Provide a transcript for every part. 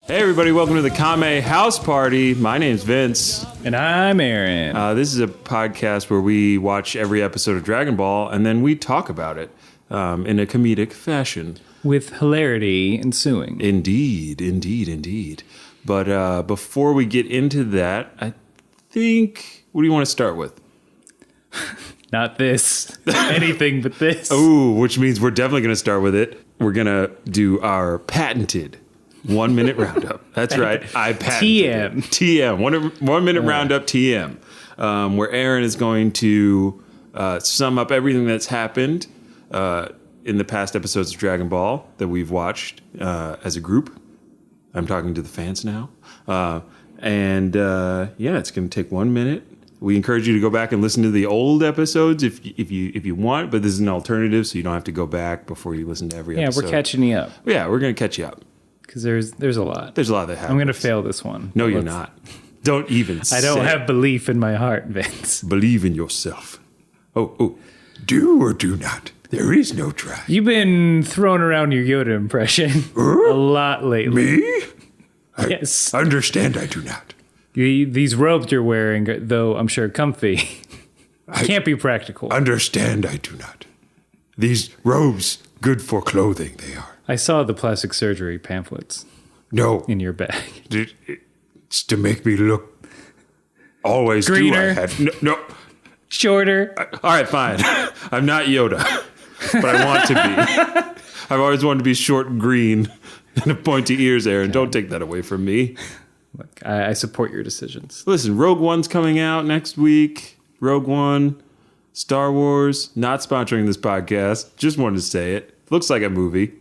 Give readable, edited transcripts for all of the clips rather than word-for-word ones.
Hey everybody, welcome to the Kame House Party. My name's Vince. And I'm Aaron. This is a podcast where we watch every episode of Dragon Ball and then we talk about it in a comedic fashion. With hilarity ensuing. Indeed. But before we get into that, I think, what do you want to start with? Not this. Anything but this. Ooh, which means we're definitely going to start with it. We're going to do our patented 1 minute roundup. That's right. I patented TM. 1 minute roundup TM. Where Aaron is going to sum up everything that's happened in the past episodes of Dragon Ball that we've watched as a group. I'm talking to the fans now. It's going to take 1 minute. We encourage you to go back and listen to the old episodes if you want, but this is an alternative, so you don't have to go back before you listen to every episode. Yeah, we're catching you up. Yeah, we're going to catch you up. Because there's a lot. There's a lot that happens. I'm going to fail this one. No, you're not. Don't even say. I don't have belief in my heart, Vince. Believe in yourself. Oh. Do or do not. There is no try. You've been throwing around your Yoda impression a lot lately. Me? Yes. Understand I do not. These robes you're wearing, though I'm sure comfy, can't be practical. Understand I do not. These robes, good for clothing they are. I saw the plastic surgery pamphlets. No. In your bag. It's to make me look always greener. No. Shorter. All right, fine. I'm not Yoda, but I want to be. I've always wanted to be short and green and pointy ears, Aaron. Don't take that away from me. Look, I support your decisions. Listen, Rogue One's coming out next week. Rogue One, Star Wars, not sponsoring this podcast. Just wanted to say it. Looks like a movie.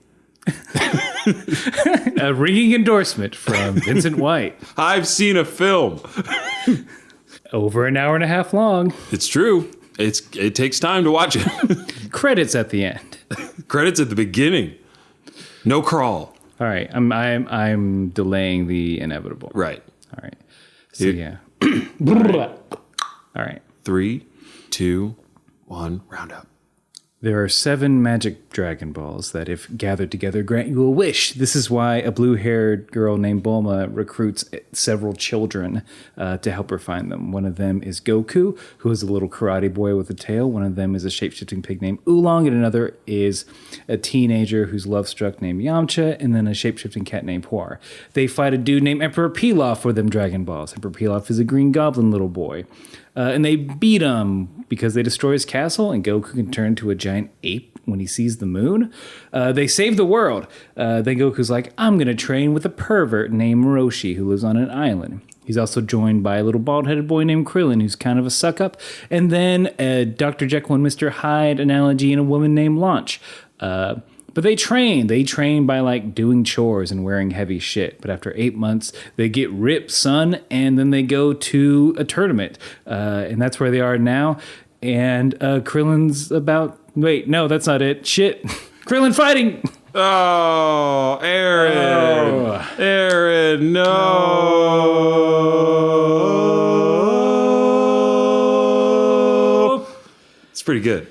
A ringing endorsement from Vincent White. I've seen a film. Over an hour and a half long. It's true. It takes time to watch it. Credits at the end. Credits at the beginning. No crawl. All right, I'm delaying the inevitable. Right. All right. So yeah. All right. 3, 2, 1. Round up. There are 7 magic Dragon Balls that, if gathered together, grant you a wish. This is why a blue-haired girl named Bulma recruits several children to help her find them. One of them is Goku, who is a little karate boy with a tail. One of them is a shape-shifting pig named Oolong, and another is a teenager who's love-struck named Yamcha, and then a shape-shifting cat named Puar. They fight a dude named Emperor Pilaf for them Dragon Balls. Emperor Pilaf is a green goblin little boy. And they beat him because they destroy his castle, and Goku can turn to a giant ape when he sees the moon. They save the world. Then Goku's like, I'm going to train with a pervert named Roshi who lives on an island. He's also joined by a little bald-headed boy named Krillin who's kind of a suck-up. And then Dr. Jekyll and Mr. Hyde analogy and a woman named Launch. But they train by like doing chores and wearing heavy shit. But after 8 months, they get ripped, son, and then they go to a tournament. And that's where they are now. And Krillin's about... Wait, no, that's not it. Shit. Krillin fighting! Oh, Aaron. Oh. Aaron, no. It's pretty good.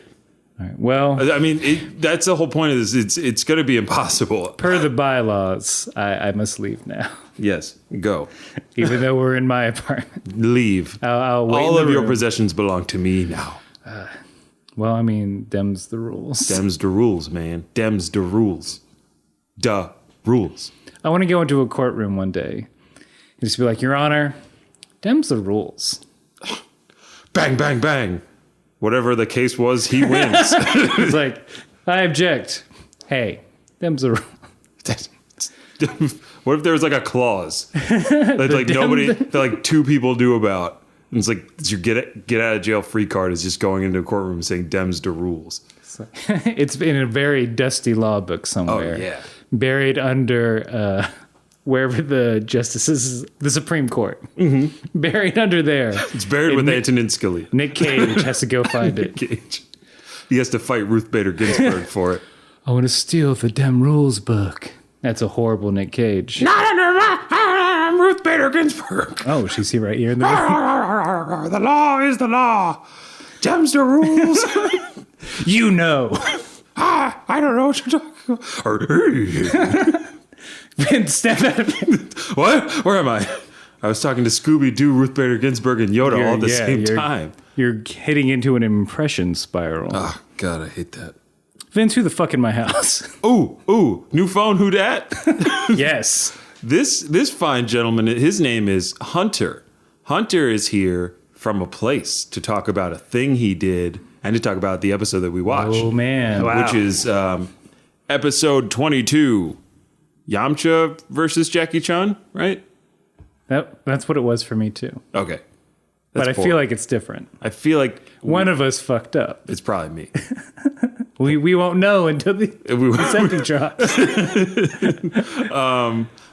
All right, well, I mean, that's the whole point of this. It's going to be impossible. Per the bylaws, I must leave now. Yes, go. Even though we're in my apartment. Leave. I'll wait All in of the your room. possessions belong to me now. Well, I mean, Dems the rules. Dems the rules, man. Dems the rules. Duh. Rules. I want to go into a courtroom one day and just be like, Your Honor, Dems the rules. Bang, bang, bang. Whatever the case was, he wins. It's like, I object. Hey, Dems the rules. What if there was like a clause that like nobody, that like 2 people knew about? And it's like your get out of jail free card is just going into a courtroom saying Dems the rules. It's in a very dusty law book somewhere. Oh, yeah. Buried under wherever the justices, the Supreme Court. Mm-hmm. Buried under there. It's buried with Antonin Scalia. Nick Cage has to go find it. Cage. He has to fight Ruth Bader Ginsburg for it. I want to steal the Dem Rules book. That's a horrible Nick Cage. Not under I'm Ruth Bader Ginsburg. Oh, she's here right here in the room. The law is the law. Dems the rules. You know. I don't know what you're talking about. Vince, step out of it. What? Where am I? I was talking to Scooby-Doo, Ruth Bader Ginsburg, and Yoda all at the same time. You're hitting into an impression spiral. Oh, God, I hate that. Vince, who the fuck in my house? Ooh, new phone, who dat? Yes. This fine gentleman, his name is Hunter. Hunter is here from a place to talk about a thing he did and to talk about the episode that we watched. Oh, man. Wow. Which is episode 22, Yamcha versus Jackie Chun, right? That's what it was for me, too. Okay. But I feel like it's different. I feel like... One of us fucked up. It's probably me. We won't know until the second drops.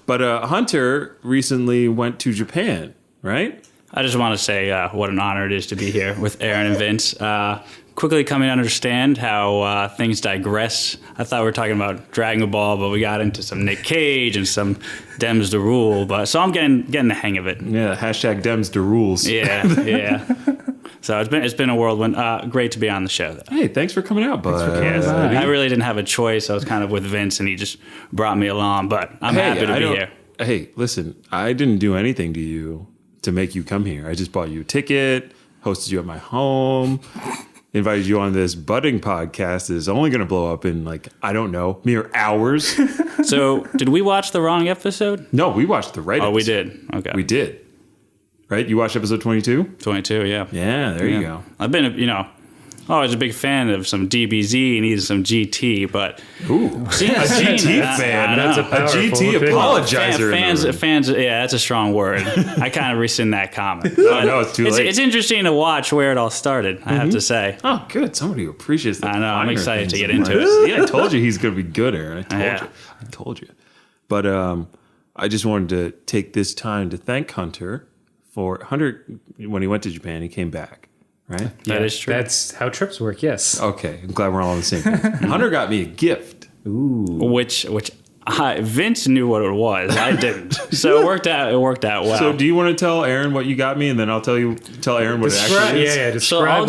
But Hunter recently went to Japan, right? I just want to say what an honor it is to be here with Aaron and Vince. Quickly coming to understand how things digress. I thought we were talking about Dragon Ball, but we got into some Nick Cage and some Dems the Rule. So I'm getting the hang of it. Yeah, hashtag Dems the Rules. Yeah. So it's been a whirlwind. Great to be on the show, though. Hey, thanks for coming out, bud. I really didn't have a choice. I was kind of with Vince, and he just brought me along. But I'm happy to be here. Hey, listen, I didn't do anything to you to make you come here. I just bought you a ticket, hosted you at my home, invited you on this budding podcast that is only going to blow up in, mere hours. So, did we watch the wrong episode? No, we watched the right episode. Oh, we did. Okay. We did. Right? You watched episode 22? 22, yeah. Yeah, there you go. I've been, always a big fan of some DBZ and even some GT, but... Ooh, a GT fan. That's a GT apologizer. Fans, yeah, that's a strong word. I kind of rescind that comment. No, it's too late. It's interesting to watch where it all started, I have to say. Oh, good. Somebody who appreciates that. I know. I'm excited to get into it. Yeah, I told you he's going to be good, Aaron. I told you. But I just wanted to take this time to thank Hunter. Hunter, when he went to Japan, he came back, right? That is true. That's how trips work, yes. Okay, I'm glad we're all on the same page. Hunter got me a gift. Ooh. Which Vince knew what it was. I didn't. So it worked out well. So do you want to tell Aaron what you got me, and then I'll tell Aaron what it actually is? Yeah, describe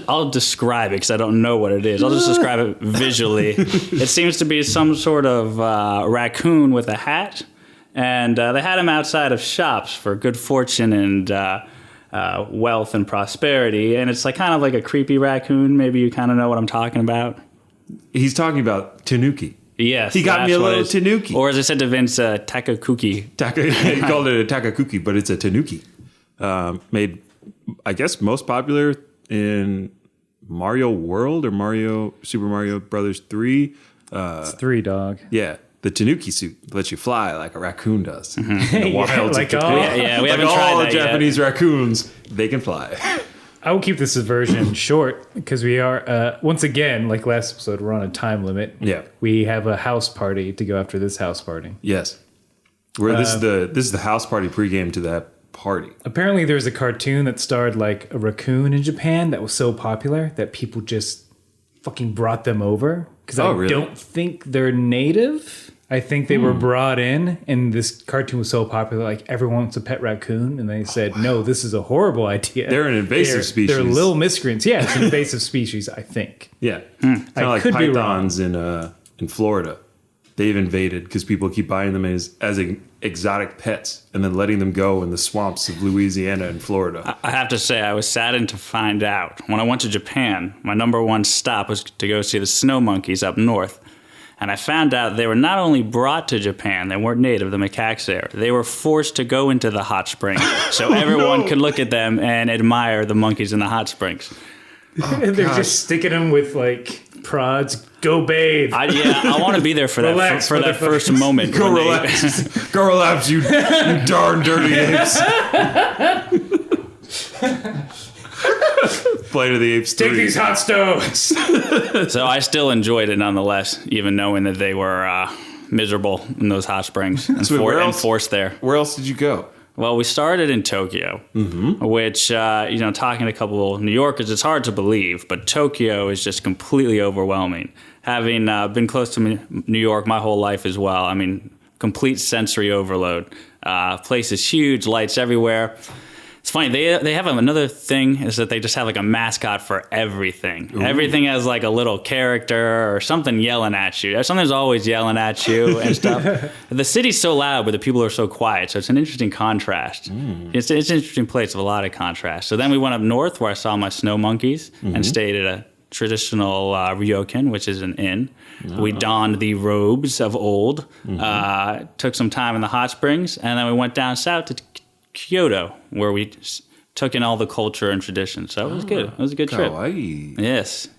I'll describe it because I don't know what it is. I'll just describe it visually. It seems to be some sort of raccoon with a hat. And they had him outside of shops for good fortune and wealth and prosperity. And it's kind of like a creepy raccoon. Maybe you kind of know what I'm talking about. He's talking about Tanuki. Yes. He got me a little Tanuki. Or as I said to Vince, Takakuki. He called it a Takakuki, but it's a Tanuki. Made, I guess, most popular in Mario World or Super Mario Brothers 3. It's 3, dog. Yeah. The Tanuki suit lets you fly like a raccoon does. In the wilds we haven't all tried that Japanese raccoons, they can fly. I will keep this version short because we are, once again, like last episode, we're on a time limit. Yeah. We have a house party to go after this house party. Yes. This is the house party pregame to that party. Apparently there's a cartoon that starred like a raccoon in Japan that was so popular that people just fucking brought them over. Because I don't think they're native. I think they were brought in, and this cartoon was so popular, like everyone wants a pet raccoon, and they said, no, this is a horrible idea. They're an invasive species. They're little miscreants. Yeah, it's an invasive species, I think. Yeah. Kind of like pythons in Florida. They've invaded because people keep buying them as exotic pets and then letting them go in the swamps of Louisiana and Florida. I have to say, I was saddened to find out. When I went to Japan, my number one stop was to go see the snow monkeys up north. And I found out they were not only brought to Japan, they weren't native, the macaques there. They were forced to go into the hot spring so everyone could look at them and admire the monkeys in the hot springs. They're just sticking them with prods. Go bathe. I want to be there for that first moment. Go relax. Go relax, you darn dirty apes. Planet of the Apes 3. Take these hot stones. So I still enjoyed it nonetheless, even knowing that they were miserable in those hot springs and forced there. Where else did you go? Well, we started in Tokyo, which, talking to a couple of New Yorkers, it's hard to believe, but Tokyo is just completely overwhelming. Having been close to New York my whole life as well, I mean, complete sensory overload. Place is huge, lights everywhere. It's funny. They have another thing is that they just have like a mascot for everything. Ooh. Everything has like a little character or something yelling at you. Something's always yelling at you and stuff. The city's so loud, but the people are so quiet. So it's an interesting contrast. It's an interesting place with a lot of contrast. So then we went up north where I saw my snow monkeys and stayed at a traditional ryokan, which is an inn. We donned the robes of old, took some time in the hot springs, and then we went down south to Kyoto, where we took in all the culture and tradition. So it was good. It was a good trip. Kawaii. Yes.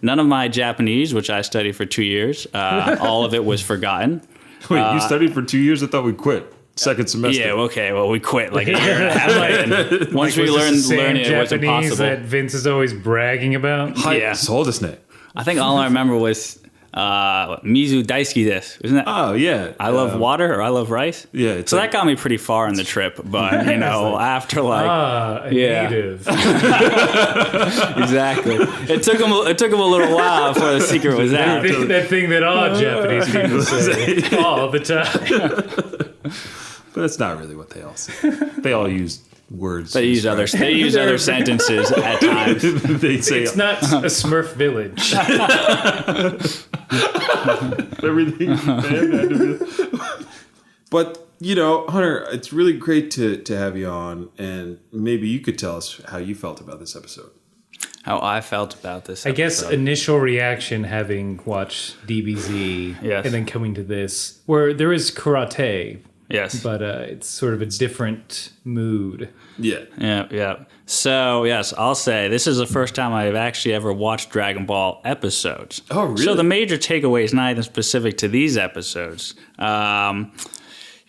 None of my Japanese, which I studied for 2 years, all of it was forgotten. Wait, you studied for 2 years? I thought we quit. Second semester. Yeah, okay. Well, we quit like a year and a half later. Once we learned it was impossible. That Vince is always bragging about. Yeah. I think all I remember was Mizu daisuki desu. Isn't that? Oh, yeah. I love water or I love rice. Yeah. So that got me pretty far in the trip. But, after native. Exactly. It took him a little while before the secret was out. That thing that all Japanese people say all the time. But that's not really what they all say. They all use words. They use other sentences at times. They say it's not a Smurf village. Everything. But Hunter, it's really great to have you on, and maybe you could tell us how you felt about this episode. How I felt about this episode. I guess initial reaction having watched DBZ yes. and then coming to this, where there is karate. Yes. But it's sort of a different mood. Yeah. So, yes, I'll say this is the first time I've actually ever watched Dragon Ball episodes. Oh, really? So the major takeaway is not even specific to these episodes.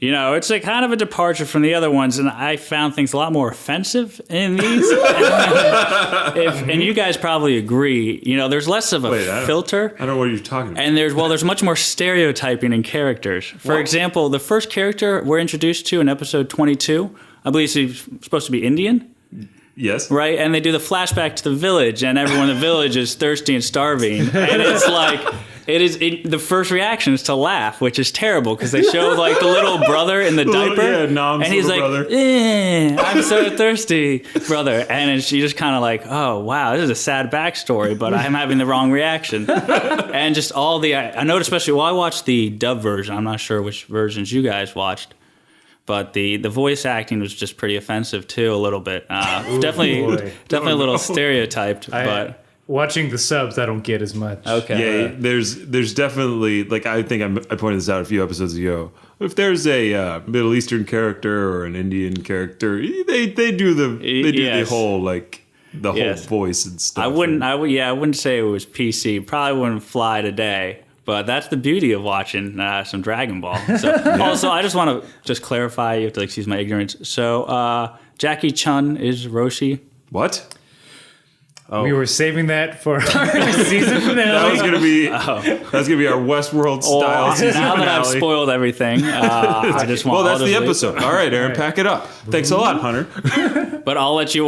It's a kind of a departure from the other ones, and I found things a lot more offensive in these. And you guys probably agree, there's less of a filter. I don't know what you're talking about. And there's much more stereotyping in characters. For example, the first character we're introduced to in episode 22, I believe he's supposed to be Indian. Yes. Right? And they do the flashback to the village, and everyone in the village is thirsty and starving. And it's like... the first reaction is to laugh, which is terrible because they show like the little brother in the diaper, and he's like, "I'm so thirsty, brother," and you just kind of like, "Oh wow, this is a sad backstory," but I'm having the wrong reaction, and just all I noticed, especially I watched the dub version. I'm not sure which versions you guys watched. But the voice acting was just pretty offensive too, a little bit. Definitely a little stereotyped, but. Watching the subs, I don't get as much. Okay. Yeah, there's definitely, like, I think I pointed this out a few episodes ago. If there's a Middle Eastern character or an Indian character, they do the whole whole voice and stuff. I wouldn't say it was PC. Probably wouldn't fly today. But that's the beauty of watching some Dragon Ball. So, also, I just want to clarify. You have to excuse my ignorance. So, Jackie Chun is Roshi. What? Oh. We were saving that for our season finale. That was gonna be our Westworld style. Now that I've spoiled everything, I just want. Well, that's the episode. All right, Aaron, pack it up. Thanks a lot, Hunter. But I'll let you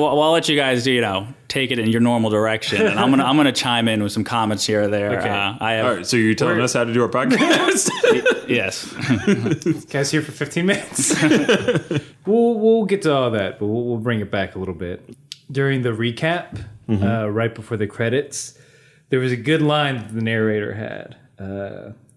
guys take it in your normal direction, and I'm gonna chime in with some comments here or there. Okay. All right, so you're telling us how to do our podcast? Yes. Guys, here for 15 minutes. We'll get to all that, but we'll bring it back a little bit. During the recap, right before the credits, there was a good line that the narrator had.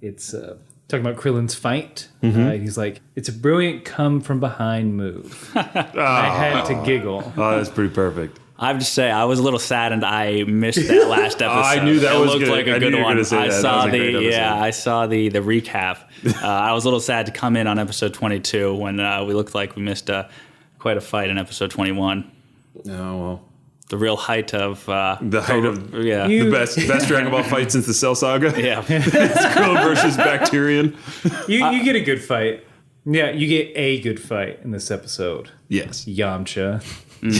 It's talking about Krillin's fight. He's like, "It's a brilliant come from behind move." I had to giggle. Oh, that's pretty perfect. I have to say, I was a little saddened I missed that last episode. I knew that was looked like a good one. I saw the recap. I was a little sad to come in on episode 22 when we looked like we missed quite a fight in episode 21. Oh, well. The real height of... the best Dragon Ball fight since the Cell Saga. Yeah. Krill versus Bacterian. You get a good fight. Yeah, you get a good fight in this episode. Yes. Yamcha. God,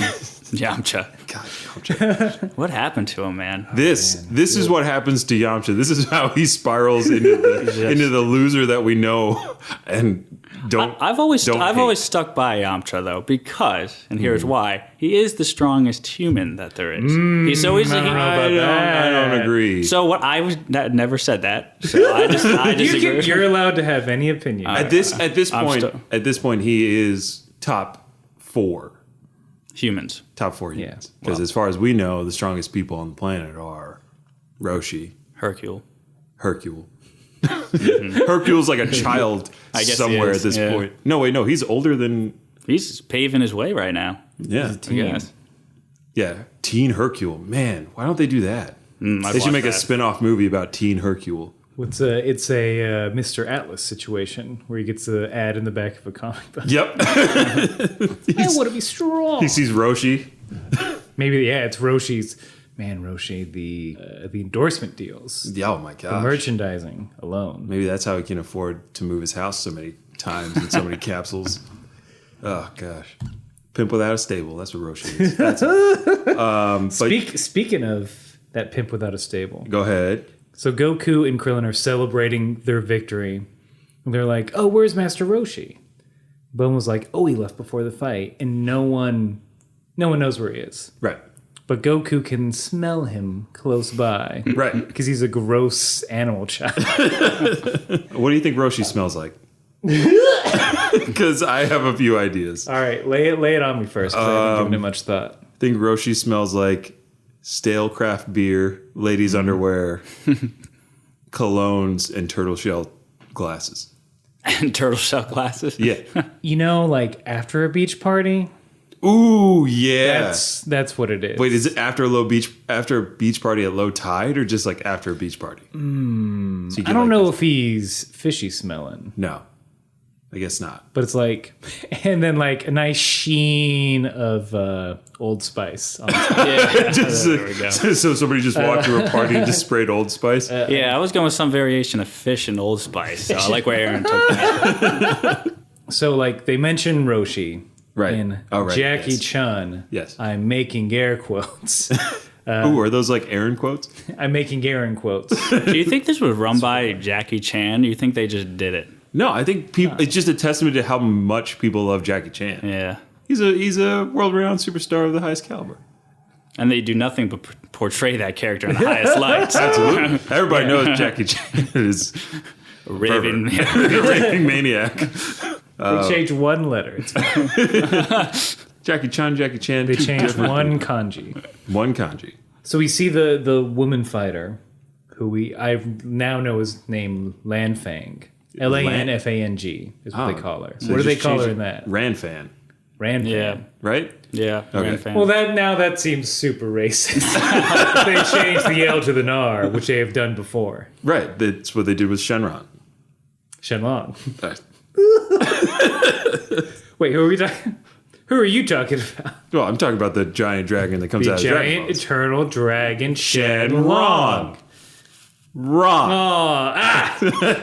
Yamcha. What happened to him, man? This is what happens to Yamcha. This is how he spirals into the loser that we know and don't. I've always stuck by Yamcha though, because, and here's why: he is the strongest human that there is. I don't agree. So what never said that. So I disagree. You're allowed to have any opinion. At this point, he is top 4. Humans. Top 4 humans. Because as far as we know, the strongest people on the planet are Roshi. Hercule. Hercule's like a child I guess somewhere at this point. No, wait, no, he's older than... He's paving his way right now. Yeah. I guess. Yeah, Teen Hercule. Man, why don't they do that? They should make a spin-off movie about Teen Hercule. It's a Mr. Atlas situation where he gets an ad in the back of a comic book. Yep. I want to be strong. He sees Roshi. Maybe, it's Roshi's. Man, Roshi, the endorsement deals. Yeah, oh my gosh. The merchandising alone. Maybe that's how he can afford to move his house so many times in so many capsules. Oh, gosh. Pimp without a stable. That's what Roshi is. That's Speaking of that pimp without a stable. Go ahead. So Goku and Krillin are celebrating their victory. And they're like, oh, where's Master Roshi? Bone was like, oh, he left before the fight. And no one knows where he is. Right. But Goku can smell him close by. Right. Because he's a gross animal child. What do you think Roshi smells like? Because I have a few ideas. All right, lay it on me first, because I haven't given it much thought. I think Roshi smells like stale craft beer, ladies' underwear, colognes, and turtle shell glasses. And turtle shell glasses? Yeah. Like after a beach party? Ooh, yeah. That's what it is. Wait, is it after a beach party at low tide, or just like after a beach party? So I don't know if he's fishy smelling. No, I guess not. But it's like, and then like a nice sheen of Old Spice. On Yeah. There we go. So somebody just walked to a party and just sprayed Old Spice? Yeah, I was going with some variation of fish and Old Spice. So I like where Aaron took that. So like they mention Roshi. Right. In Jackie Chun. Yes. I'm making air quotes. Ooh, are those like Aaron quotes? I'm making Aaron quotes. Do you think this was run by Jackie Chan? Do you think they just did it? No, I think it's just a testament to how much people love Jackie Chan. Yeah. He's a world-renowned superstar of the highest caliber. And they do nothing but portray that character in the highest lights. Absolutely. Everybody knows Jackie Chan is a raving maniac. They changed one letter. It's fine. Jackie Chan. They changed one kanji. One kanji. So we see the woman fighter, who I now know his name Lanfang. Lanfang is what they call her. So what do they call her in that? Ranfan. Ranfan. Yeah. Right? Yeah. Okay. Fan. Well, that seems super racist. They changed the L to the Nar, which they have done before. Right. That's what they did with Shenron. Shenlong. Wait, who are we talking? Who are you talking about? Well, I'm talking about the giant dragon that comes out of Dragon Giant Balls. eternal dragon Shenron. Wrong.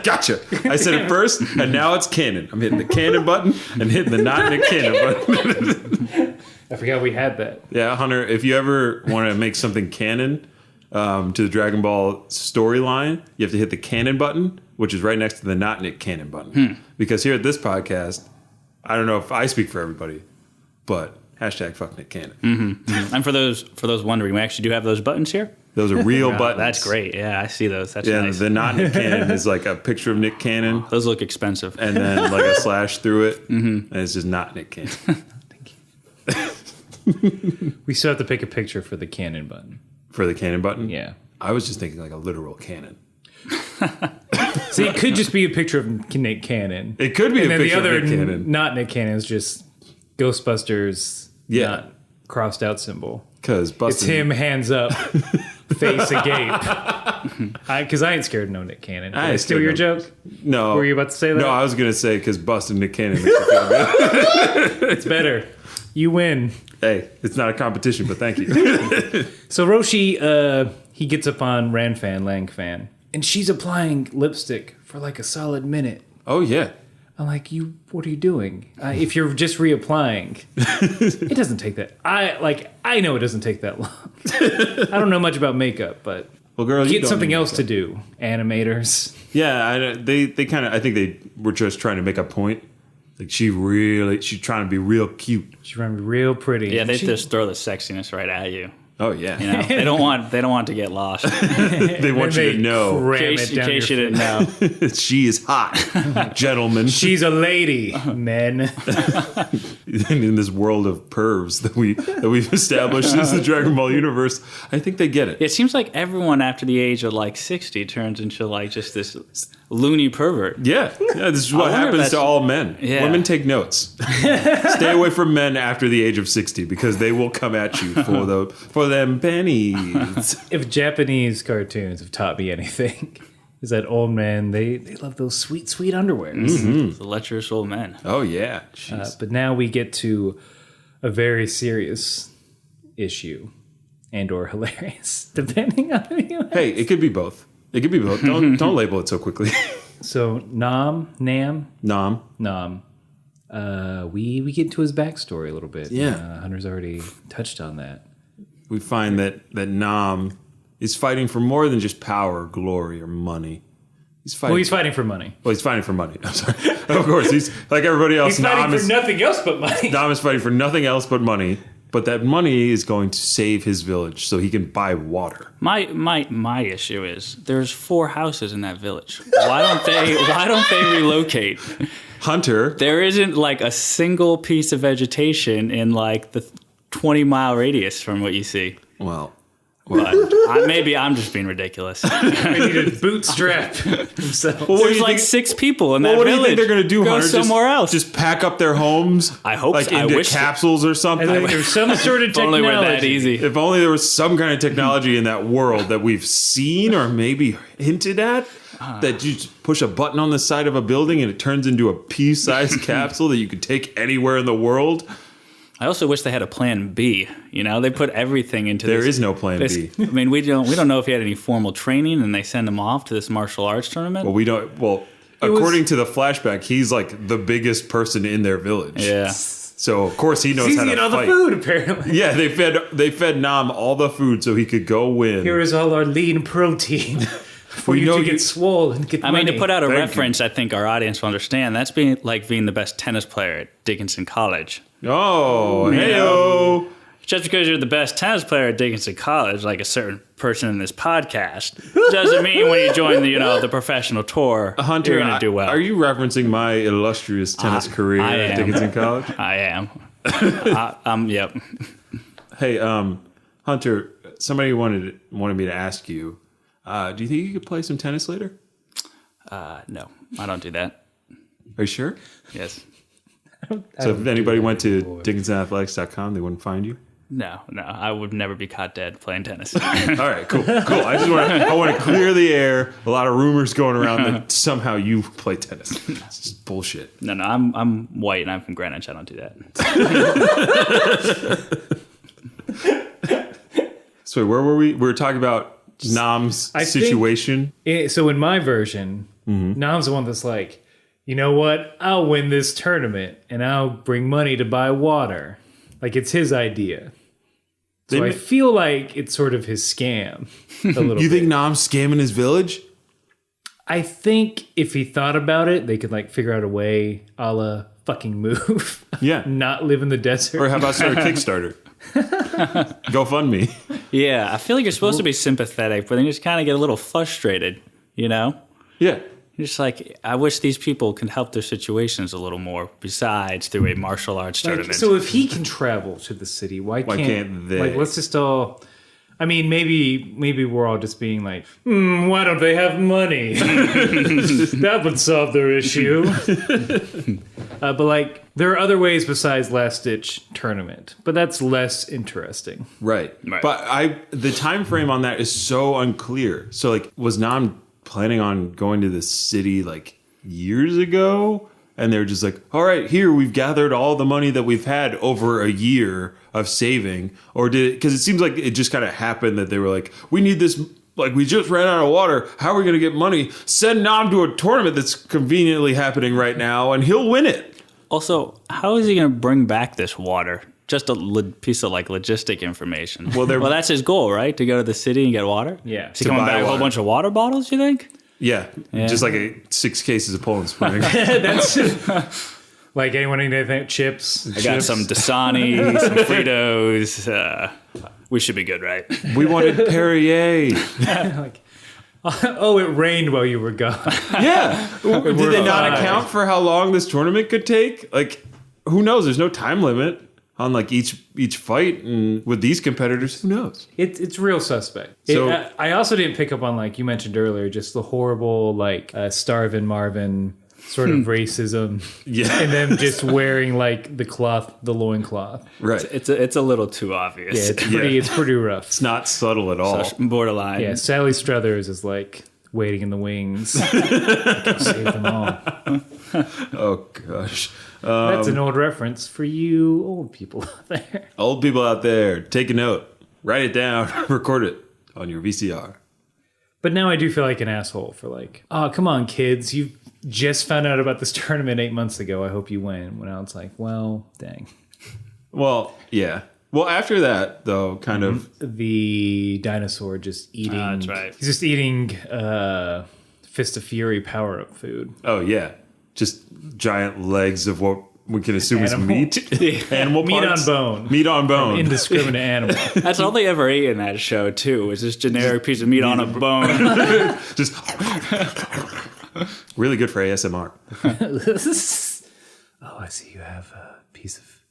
Gotcha. I said it first, and now it's canon. I'm hitting the canon button and hitting the not in the canon button. I forgot we had that. Yeah, Hunter, if you ever want to make something canon to the Dragon Ball storyline, you have to hit the canon button, which is right next to the not in it canon button. Because here at this podcast, I don't know if I speak for everybody, but hashtag fuck Nick Cannon. And for those wondering, we actually do have those buttons here. Those are real buttons. That's great. Yeah, I see those. That's Yeah, nice. the not Nick Cannon is like a picture of Nick Cannon. Those look expensive. And then like a slash through it, and it's just not Nick Cannon. We still have to pick a picture for the cannon button. For the cannon button? Yeah. I was just thinking like a literal cannon. See, it could just be a picture of Nick Cannon. It could be and a then picture the other of Nick Cannon. not Nick Cannon is just Ghostbusters not crossed out symbol. Because It's him, hands up, face agape. Because I ain't scared of no Nick Cannon. Did I steal your joke? No. Were you about to say that? No, I was going to say because busting Nick Cannon makes you feel good. It's better. You win. Hey, it's not a competition, but thank you. So Roshi, he gets up on Langfan, and she's applying lipstick for like a solid minute. Oh, yeah. I'm like, what are you doing? If you're just reapplying, it doesn't take that. I know it doesn't take that long. I don't know much about makeup, but well, girl, get something else to do. Animators. Yeah, they kind of. I think they were just trying to make a point. Like she's trying to be real cute. She's trying to be real pretty. Yeah, they just throw the sexiness right at you. Oh yeah. You know, they don't want to get lost. They want you to know. In case you didn't know. She is hot, gentlemen. She's a lady, men. In this world of pervs that we've established as the Dragon Ball universe, I think they get it. It seems like everyone after the age of like 60 turns into like just this loony pervert. Yeah, this is what happens to all men. Yeah. Women, take notes. Stay away from men after the age of 60 because they will come at you for them pennies. If Japanese cartoons have taught me anything, is that old men, they love those sweet, sweet underwears. The lecherous old men. Oh yeah. But now we get to a very serious issue and or hilarious, depending on who you ask. Hey, it could be both. It could be both. Don't label it so quickly. So Nam, Nam. we get into his backstory a little bit. Yeah. Hunter's already touched on that. We find that Nam is fighting for more than just power, glory, or money. He's fighting for money. Well, he's fighting for money. I'm sorry. Of course, he's like everybody else. He's fighting for nothing else but money. Nam is fighting for nothing else but money. But that money is going to save his village so he can buy water. My issue is there's 4 houses in that village. Why don't they relocate? Hunter. There isn't like a single piece of vegetation in like the 20-mile radius from what you see. Well, But maybe I'm just being ridiculous. We need to bootstrap himself. Well, There's like 6 people in that what do village. you think they're going to do, Go Hunter? somewhere else. Just pack up their homes? I hope like so. I into wish capsules or something? I think there's some sort of If only technology. we're that easy. If only there was some kind of technology in that world that we've seen or maybe hinted at, that you just push a button on the side of a building and it turns into a pea-sized capsule that you could take anywhere in the world. I also wish they had a plan B. You know, they put everything into There this. is no plan B. I mean, we don't know if he had any formal training, and they send him off to this martial arts tournament. Well, we don't. Well, according to the flashback, he's like the biggest person in their village. Yeah. So of course he knows He's how to eating all the fight. food, apparently. Yeah, they fed Nam all the food so he could go win. Here is all our lean protein for We you know to you- get swole and get I mean, money. to put out a Thank reference, I think our audience will understand. That's being the best tennis player at Dickinson College. Oh, heyo. Just because you're the best tennis player at Dickinson College, like a certain person in this podcast, doesn't mean when you join the professional tour, Hunter, you're going to do well. Are you referencing my illustrious tennis career I at am. Dickinson College? I am. Yep. Hey, Hunter, somebody wanted me to ask you, do you think you could play some tennis later? No, I don't do that. Are you sure? Yes. So if anybody went to DickinsonAthletics.com, they wouldn't find you? No, I would never be caught dead playing tennis. All right, cool. I want to clear the air. A lot of rumors going around that somehow you play tennis. It's just bullshit. No, I'm white and I'm from Greenwich. I don't do that. So where were we? We were talking about Nam's situation. So in my version, Nam's the one that's like, you know what? I'll win this tournament and I'll bring money to buy water. Like it's his idea. So I feel like it's sort of his scam a little You bit. think Nam's scamming his village? I think if he thought about it, they could like figure out a way a la fucking move. Yeah. Not live in the desert. Or how about start a Kickstarter? GoFundMe. Yeah, I feel like you're supposed to be sympathetic, but then you just kind of get a little frustrated, you know? Yeah. You're just like, I wish these people could help their situations a little more besides through a martial arts tournament. So if he can travel to the city, why can't they? Like, let's just all. I mean, maybe we're all just being like, why don't they have money? That would solve their issue. But like, there are other ways besides last ditch tournament, but that's less interesting. Right. But the time frame on that is so unclear. So like, was Nam planning on going to the city like years ago? And they're just like, all right, here we've gathered all the money that we've had over a year of saving. Or did it, because it seems like it just kind of happened that they were like, we need this, like we just ran out of water. How are we going to get money? Send Nam to a tournament that's conveniently happening right now and he'll win it. Also, how is he going to bring back this water? Just a piece of like logistic information. Well, that's his goal, right? To go to the city and get water? Yeah. Is he coming back with a whole bunch of water bottles, you think? Yeah. Just like 6 cases of Poland Spring. That's like anyone need anything? Chips. I got some Dasani, some Fritos. We should be good, right? We wanted Perrier. Like, oh, it rained while you were gone. Yeah. Did they not account for how long this tournament could take? Like, who knows? There's no time limit on like each fight, and with these competitors, who knows? It's real suspect. So I also didn't pick up on, like you mentioned earlier, just the horrible like Starvin' Marvin sort of racism, yeah, and them just wearing like the loincloth. Right. It's a little too obvious. Yeah, it's pretty rough. It's not subtle at all. Borderline. Yeah, Sally Struthers is like waiting in the wings. I can save them all. Oh gosh. That's an old reference for you old people out there. Old people out there, take a note, write it down, record it on your VCR. But now I do feel like an asshole for like, oh, come on, kids. You just found out about this tournament 8 months ago. I hope you win. When I was like, well, dang. Well, yeah. Well, after that, though, kind of... The dinosaur just eating... That's right. He's just eating Fist of Fury power-up food. Oh, yeah. Just giant legs of what we can assume Animal. is meat. Animal Meat parts. on bone. Meat on bone. Indiscriminate animal. That's all they ever ate in that show, too, was this generic piece of meat on a bone. Just... really good for ASMR. Oh, I see you have a piece of...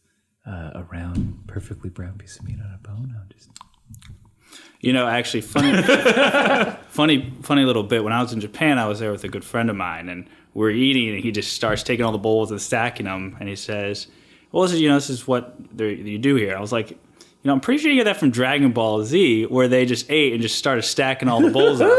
a round, perfectly brown piece of meat on a bone. I'll just... You know, actually, funny little bit. When I was in Japan, I was there with a good friend of mine, and we're eating, and he just starts taking all the bowls and stacking them, and he says, well, this is what you do here. I was like, I'm pretty sure you get that from Dragon Ball Z, where they just ate and just started stacking all the bowls up.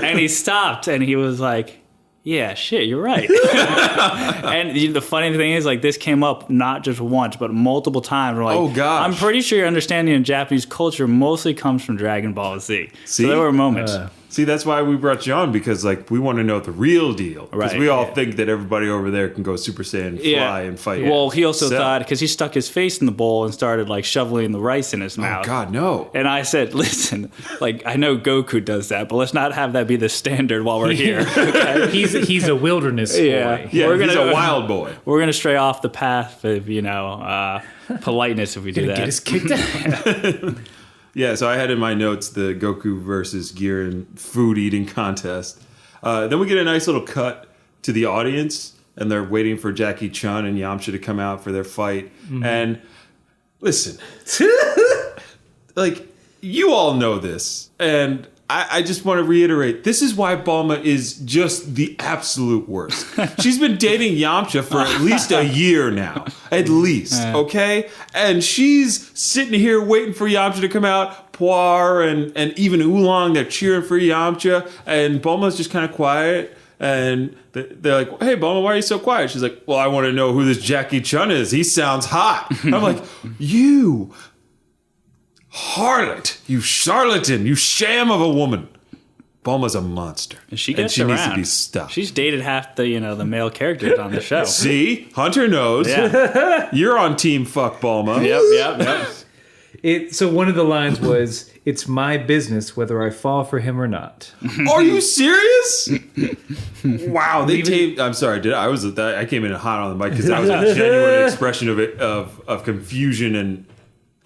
And he stopped, and he was like, yeah, shit, you're right. And the funny thing is, like, this came up not just once, but multiple times. We're like, oh, gosh. I'm pretty sure your understanding of Japanese culture mostly comes from Dragon Ball Z. See? So there were moments. See, that's why we brought you on, because like we want to know the real deal. Because Right, we all think that everybody over there can go Super Saiyan, fly, and fight. Well, he also So- thought, because he stuck his face in the bowl and started like shoveling the rice in his Oh, mouth. God, no. And I said, listen, like, I know Goku does that, but let's not have that be the standard while we're here. Okay? He's a wilderness boy. Yeah. Yeah, We're he's gonna- a wild boy. We're going to stray off the path of, politeness if we do Gonna that. get us kicked out. Yeah, so I had in my notes the Goku versus Giran food eating contest. Then we get a nice little cut to the audience, and they're waiting for Jackie Chun and Yamcha to come out for their fight. And listen, like, you all know this, and I just want to reiterate, this is why Bulma is just the absolute worst. She's been dating Yamcha for at least a year now. At least, okay? And she's sitting here waiting for Yamcha to come out. Puar and even Oolong, they're cheering for Yamcha. And Bulma's just kind of quiet. And they're like, hey, Bulma, why are you so quiet? She's like, well, I want to know who this Jackie Chun is. He sounds hot. And I'm like, you... harlot, you charlatan, you sham of a woman. Bulma's a monster. And she gets needs to around. be stopped. She's dated half the male characters on the show. See? Hunter knows. Yeah. You're on team fuck Bulma. Yep. So one of the lines was, "It's my business whether I fall for him or not." Are you serious? Wow, they taped. I'm sorry. I came in hot on the mic because that was a genuine expression of confusion and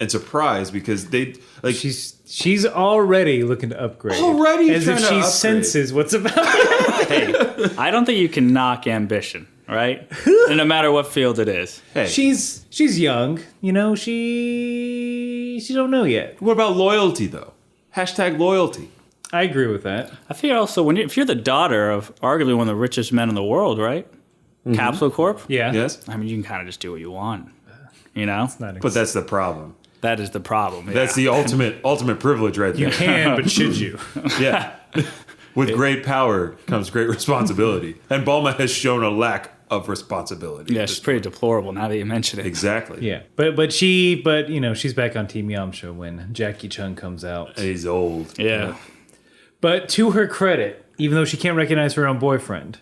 surprise, because they like She's already looking to upgrade. Already as if trying to she upgrade. senses what's about to happen. Hey, I don't think you can knock ambition, right? And no matter what field it is. Hey, She's young, she don't know yet. what about loyalty though? Hashtag loyalty. I agree with that. I feel also if you're the daughter of arguably one of the richest men in the world, right? Capsule Corp. Yeah. Yes, I mean, you can kind of just do what you want, you know. but that's the problem. That is the problem. Yeah. That's the ultimate privilege right there. You can, but should you? Yeah. With great power comes great responsibility. And Bulma has shown a lack of responsibility. Yeah, she's pretty deplorable now that you mention it. Exactly. Yeah. But she's back on Team Yamcha when Jackie Chun comes out. And he's old. Yeah. But to her credit, even though she can't recognize her own boyfriend,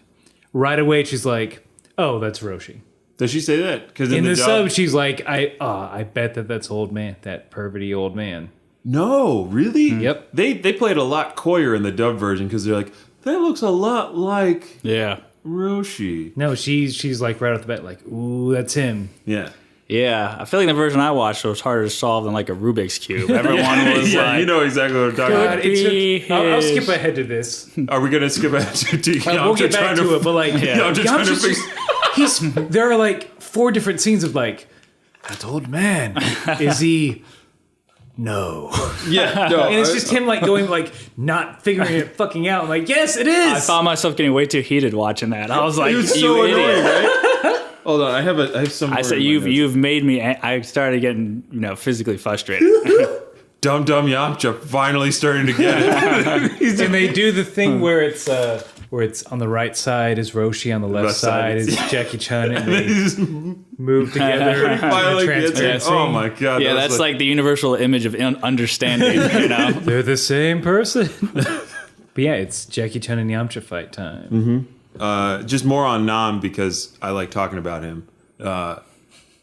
right away she's like, "Oh, that's Roshi." Does she say that? Because In the sub, she's like, I bet that's old man, that perverty old man. No, really? Yep. They played a lot coyer in the dub version because they're like, that looks a lot like Yeah. Roshi. No, she's like right off the bat, like, ooh, that's him. Yeah. Yeah, I feel like the version I watched was harder to solve than like a Rubik's Cube. Everyone was like, you know exactly what I'm talking about. I'll skip ahead to this. Are we gonna skip ahead to We'll get back to it, but like, there are like 4 different scenes of like, that old man, is he? No. Yeah, no, and it's just him like going like not figuring it fucking out. I'm like, yes, it is. I found myself getting way too heated watching that. I was like, it was you so idiot. annoying, right? Hold on, I have some. I said you've made me. I started getting physically frustrated. Dumdum Yamcha finally starting to get it. And they do the thing where it's on the right side is Roshi, on the left side is Jackie Chun, and they move together. Finally gets it. Oh my god! Yeah, that's like the universal image of understanding. They're the same person. But yeah, it's Jackie Chun and Yamcha fight time. Just more on Nam because I like talking about him.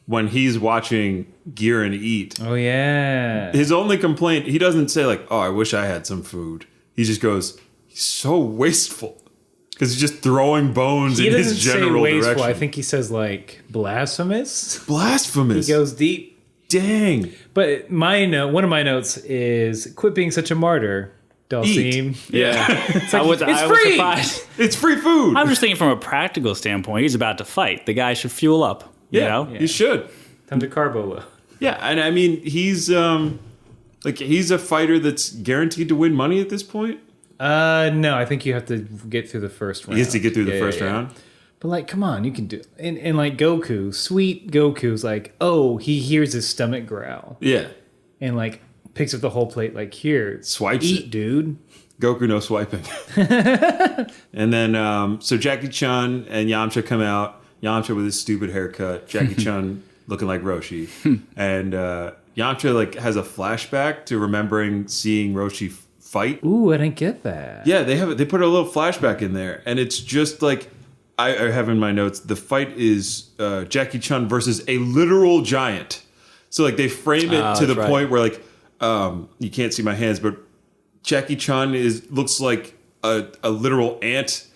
When he's watching Giran eat, Oh yeah. his only complaint, he doesn't say like, "Oh, I wish I had some food." He just goes, "He's so wasteful," because he's just throwing bones He in doesn't his general say wasteful. direction. I think he says like blasphemous. Blasphemous. He goes deep. Dang. But one of my notes is quit being such a martyr, Dalsim. Yeah. I was free! surprised. It's free food. I'm just thinking from a practical standpoint. He's about to fight. The guy should fuel up. You know? You should. Time to carbo load. Yeah, and I mean he's he's a fighter that's guaranteed to win money at this point. No, I think you have to get through the first round. He has to get through the first round. But like, come on, you can do it. And like Goku, sweet Goku's like, oh, he hears his stomach growl. Yeah. And like picks up the whole plate, like, here, Swipes eat, it. dude. Goku no swiping. And then so Jackie Chun and Yamcha come out. Yamcha with his stupid haircut. Jackie Chun looking like Roshi. And Yamcha like has a flashback to remembering seeing Roshi fight. Ooh, I didn't get that. Yeah, they put a little flashback in there, and it's just like I have in my notes. The fight is Jackie Chun versus a literal giant. So like they frame it to the point where like you can't see my hands, but Jackie Chun looks like a literal ant,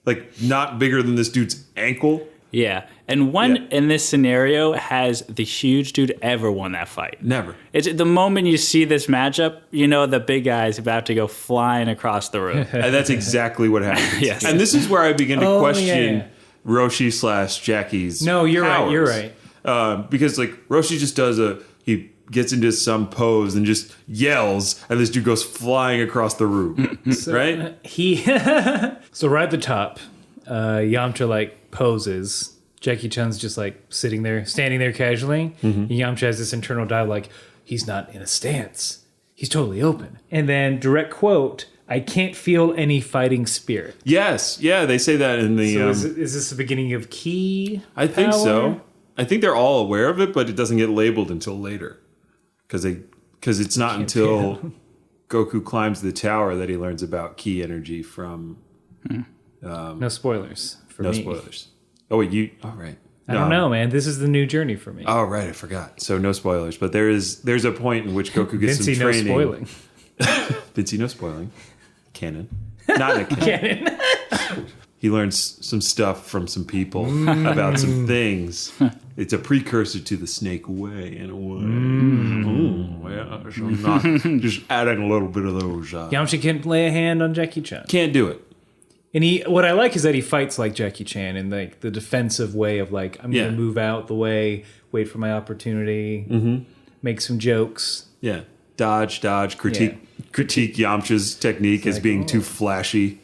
like not bigger than this dude's ankle. Yeah. And when in this scenario has the huge dude ever won that fight? Never. It's the moment you see this matchup, you know the big guy's about to go flying across the room. And that's exactly what happens. Yes. And this is where I begin to question yeah. Roshi / Jackie's No, you're powers. right. You're right. Because like Roshi just does he gets into some pose and just yells, and this dude goes flying across the room. Right? So right at the top, Yamcha like poses. Jackie Chun's just like standing there casually. And Yamcha has this internal dialogue like, he's not in a stance. He's totally open. And then direct quote, I can't feel any fighting spirit. Yes. Yeah, they say that in the... So is this the beginning of ki I think power? so. I think they're all aware of it, but it doesn't get labeled until later. Because it's not until Goku climbs the tower that he learns about ki energy from... No spoilers for me. No spoilers. Oh, wait, all right. I don't know, man. This is the new journey for me. Oh, right, I forgot. So no spoilers, but there's a point in which Goku gets Vinci, some training. no spoiling. Vinci, no spoiling. Canon. Not in a canon. He learns some stuff from some people about some things. It's a precursor to the snake way in a way. Yeah, so I'm not just adding a little bit of those. Yamcha can't lay a hand on Jackie Chan. Can't do it. And what I like is that he fights like Jackie Chan in like the defensive way of like, I'm going to move out the way, wait for my opportunity, make some jokes. Yeah. Dodge, critique Yamcha's technique as being too flashy.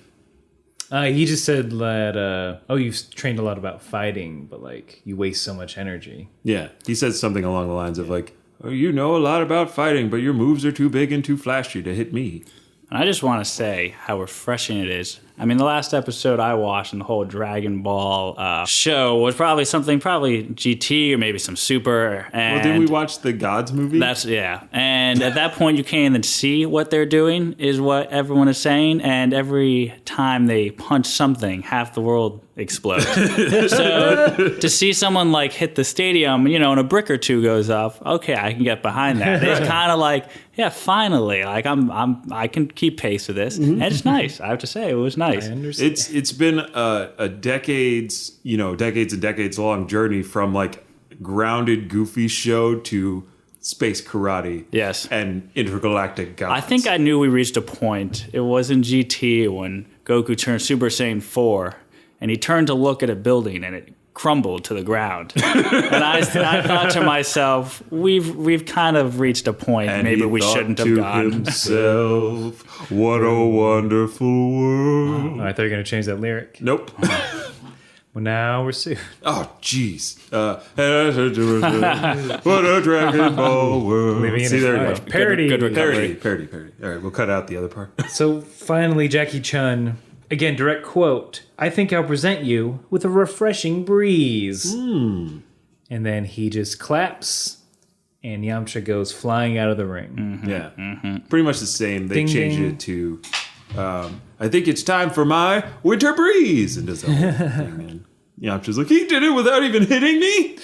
He just said that, you've trained a lot about fighting, but like you waste so much energy. Yeah. He says something along the lines of like, oh, you know a lot about fighting, but your moves are too big and too flashy to hit me. And I just want to say how refreshing it is. I mean, the last episode I watched in the whole Dragon Ball show was probably GT or maybe some Super. And well, didn't we watch the Gods movie? And at that point, you can't even see what they're doing, is what everyone is saying. And every time they punch something, half the world explodes. So to see someone like hit the stadium, and a brick or two goes up, okay, I can get behind that. It's kind of like, yeah, finally, like I can keep pace with this, and it's nice. I have to say, it was nice. I understand. It's been a decades and decades long journey from like grounded, goofy show to space karate. Yes. And intergalactic gods. I think I knew we reached a point. It was in GT when Goku turned Super Saiyan 4, and he turned to look at a building, and it crumbled to the ground. And I thought to myself, we've kind of reached a point. And maybe he we thought shouldn't have to gone. himself, what a wonderful world. Oh, I thought you were going to change that lyric. Nope. Well, now we're sued. Oh, jeez. What a Dragon Ball world. Leaving it See, there aside. you go. Parody. Good recovery. Parody. All right, we'll cut out the other part. So finally, Jackie Chun, again, direct quote, I think I'll present you with a refreshing breeze. And then he just claps, and Yamcha goes flying out of the ring. Yeah. Pretty much the same. They Ding, changed ding. it to, I think it's time for my winter breeze. And does the whole thing. And Yamcha's like, he did it without even hitting me?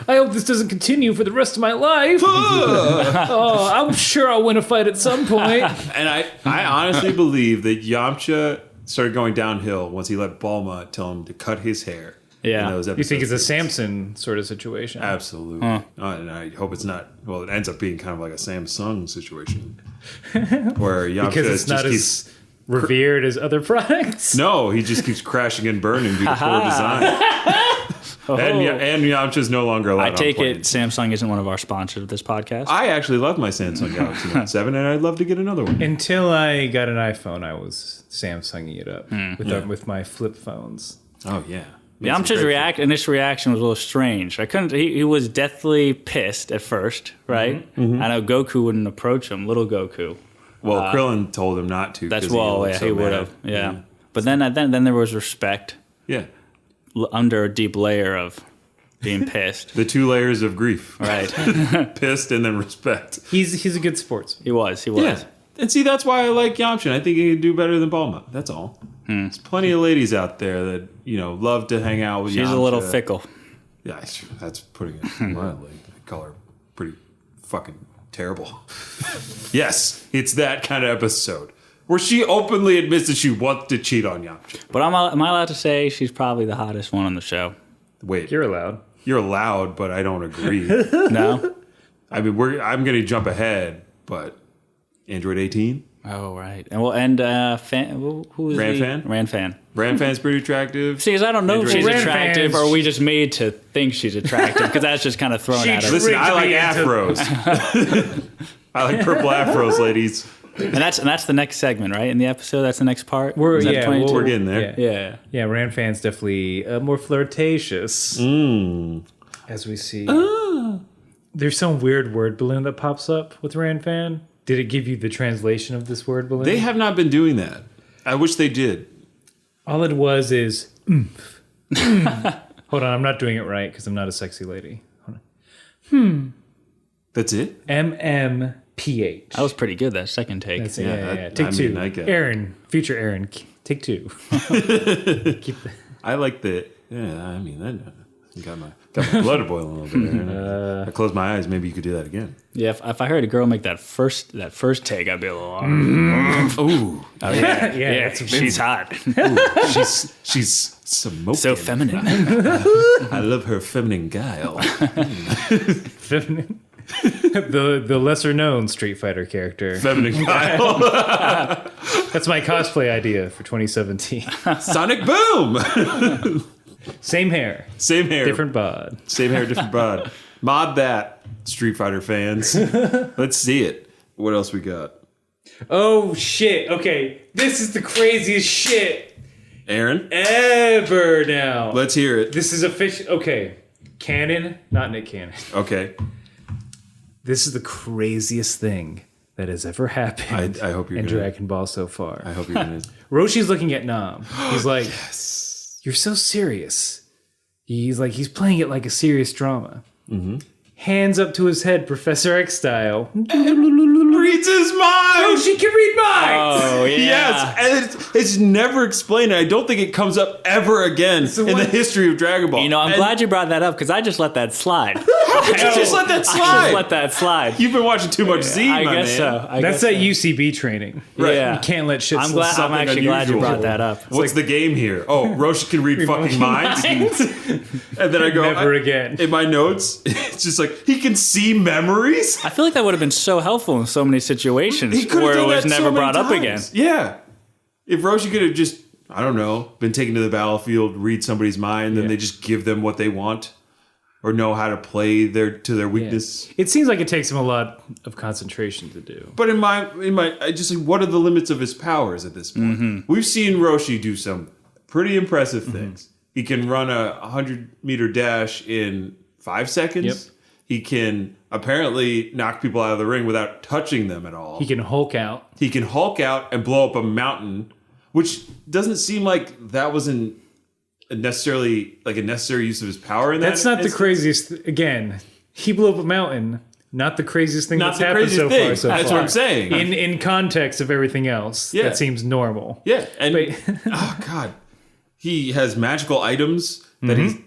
I hope this doesn't continue for the rest of my life. Oh, I'm sure I'll win a fight at some point. And I honestly believe that Yamcha started going downhill once he let Bulma tell him to cut his hair. Yeah. in those You think it's a episodes. Samson sort of situation? Absolutely. And I hope it's not. Well, it ends up being kind of like a Samsung situation where Yamcha Because it's not just as revered as other products. no, he just keeps crashing and burning due to poor design. And Yamcha's no longer allowed I take on it planes. Samsung isn't one of our sponsors of this podcast. I actually love my Samsung Galaxy Note 7, and I'd love to get another one. Until I got an iPhone, I was Samsunging it up with my flip phones. Oh, yeah. Yamcha's initial reaction was a little strange. I couldn't. He was deathly pissed at first, right? I know Goku wouldn't approach him, little Goku. Well, Krillin told him not to. That's 'cause he looked yeah, so he would mad. have. Yeah. But then there was respect Yeah. under a deep layer of being pissed. The two layers of grief. Right. Pissed and then respect. He's a good sportsman. He was. Yeah. And see, that's why I like Yamcha. I think he could do better than Bulma. That's all. There's plenty of ladies out there that, love to hang out with Yamcha. She's a little fickle. Yeah, that's putting it mildly. I call her pretty fucking terrible. Yes, it's that kind of episode where she openly admits that she wants to cheat on Yamcha. But am I allowed to say she's probably the hottest one on the show? Wait, You're allowed. you're allowed, but I don't agree. No? I mean, I'm going to jump ahead, but Android 18? Oh, right. And who is Ranfan? Ranfan. Ranfan's pretty attractive. See, because I don't know if Android she's 18. attractive, or are we just made to think she's attractive? Because that's just kind of thrown at us. Listen, I like Rigged me into- afros. I like purple afros, ladies. And that's the next segment, right? In the episode, that's the next part. We're Is that yeah, 22? We're getting there. Yeah, Yeah. Ranfan's definitely more flirtatious. As we see, there's some weird word balloon that pops up with Ranfan. Did it give you the translation of this word balloon? They have not been doing that. I wish they did. All it was is oomph. Hold on, I'm not doing it right because I'm not a sexy lady. Hold on. That's it? MMPH. That was pretty good, that second take. That's it. Yeah, Yeah. I Take two. mean, I get it. Aaron, future Aaron, take two. Keep the, I like the. Yeah, I mean, that got my blood boiling a little bit. Aaron. I closed my eyes. Maybe you could do that again. Yeah, if I heard a girl make that first take, I'd be a little. Ooh, Oh yeah, yeah, she's hot, she's smoking. so feminine. I love her feminine guile. feminine. the lesser known Street Fighter character. Feminine guile. That's my cosplay idea for 2017. Sonic Boom. Same hair, Same hair, different bod. Same hair, different bod. Mod that, Street Fighter fans. Let's see it. What else we got? Oh shit! Okay, this is the craziest shit Aaron, ever. Now let's hear it. this is official. Okay, canon, not Nick Cannon. Okay, This is the craziest thing that has ever happened. I hope you're in gonna. Dragon Ball so far. I hope you're gonna. Roshi's looking at Nam. He's like, "You're so serious." He's playing it like a serious drama. Hands up to his head, Professor X style. Reads his mind. Roshi can read minds. Oh yeah. Yes, and it's never explained. I don't think it comes up ever again in the history of Dragon Ball. I'm And glad you brought that up because I just let that slide. Just let that slide. I just let that slide. You've been watching too much Z, I my guess man. so. That's that UCB training. Right. Yeah. You can't let shit I'm slip. actually glad you brought that up. What's the game here? Oh, Roshi can read fucking minds. And then I go, Never again. In my notes, it's just like, he can see memories? I feel like that would have been so helpful in so many situations He could have where it done was that never so many brought up again. times. Yeah. If Roshi could have just, I don't know, been taken to the battlefield, read somebody's mind, then they just give them what they want or know how to play to their weakness. It seems like it takes him a lot of concentration to do. But I just like, what are the limits of his powers at this point? Mm-hmm. We've seen Roshi do some pretty impressive things. He can run a 100-meter dash in 5 seconds. Yep. He can apparently knock people out of the ring without touching them at all. He can Hulk out. He can Hulk out and blow up a mountain, which doesn't seem like that wasn't necessarily like a necessary use of his power in that. That's not the craziest. Again, he blew up a mountain. Not the craziest thing Not that's the happened craziest so thing. far. So That's far. what I'm saying. In context of everything else, Yeah. that seems normal. Yeah, and But- oh god, he has magical items that he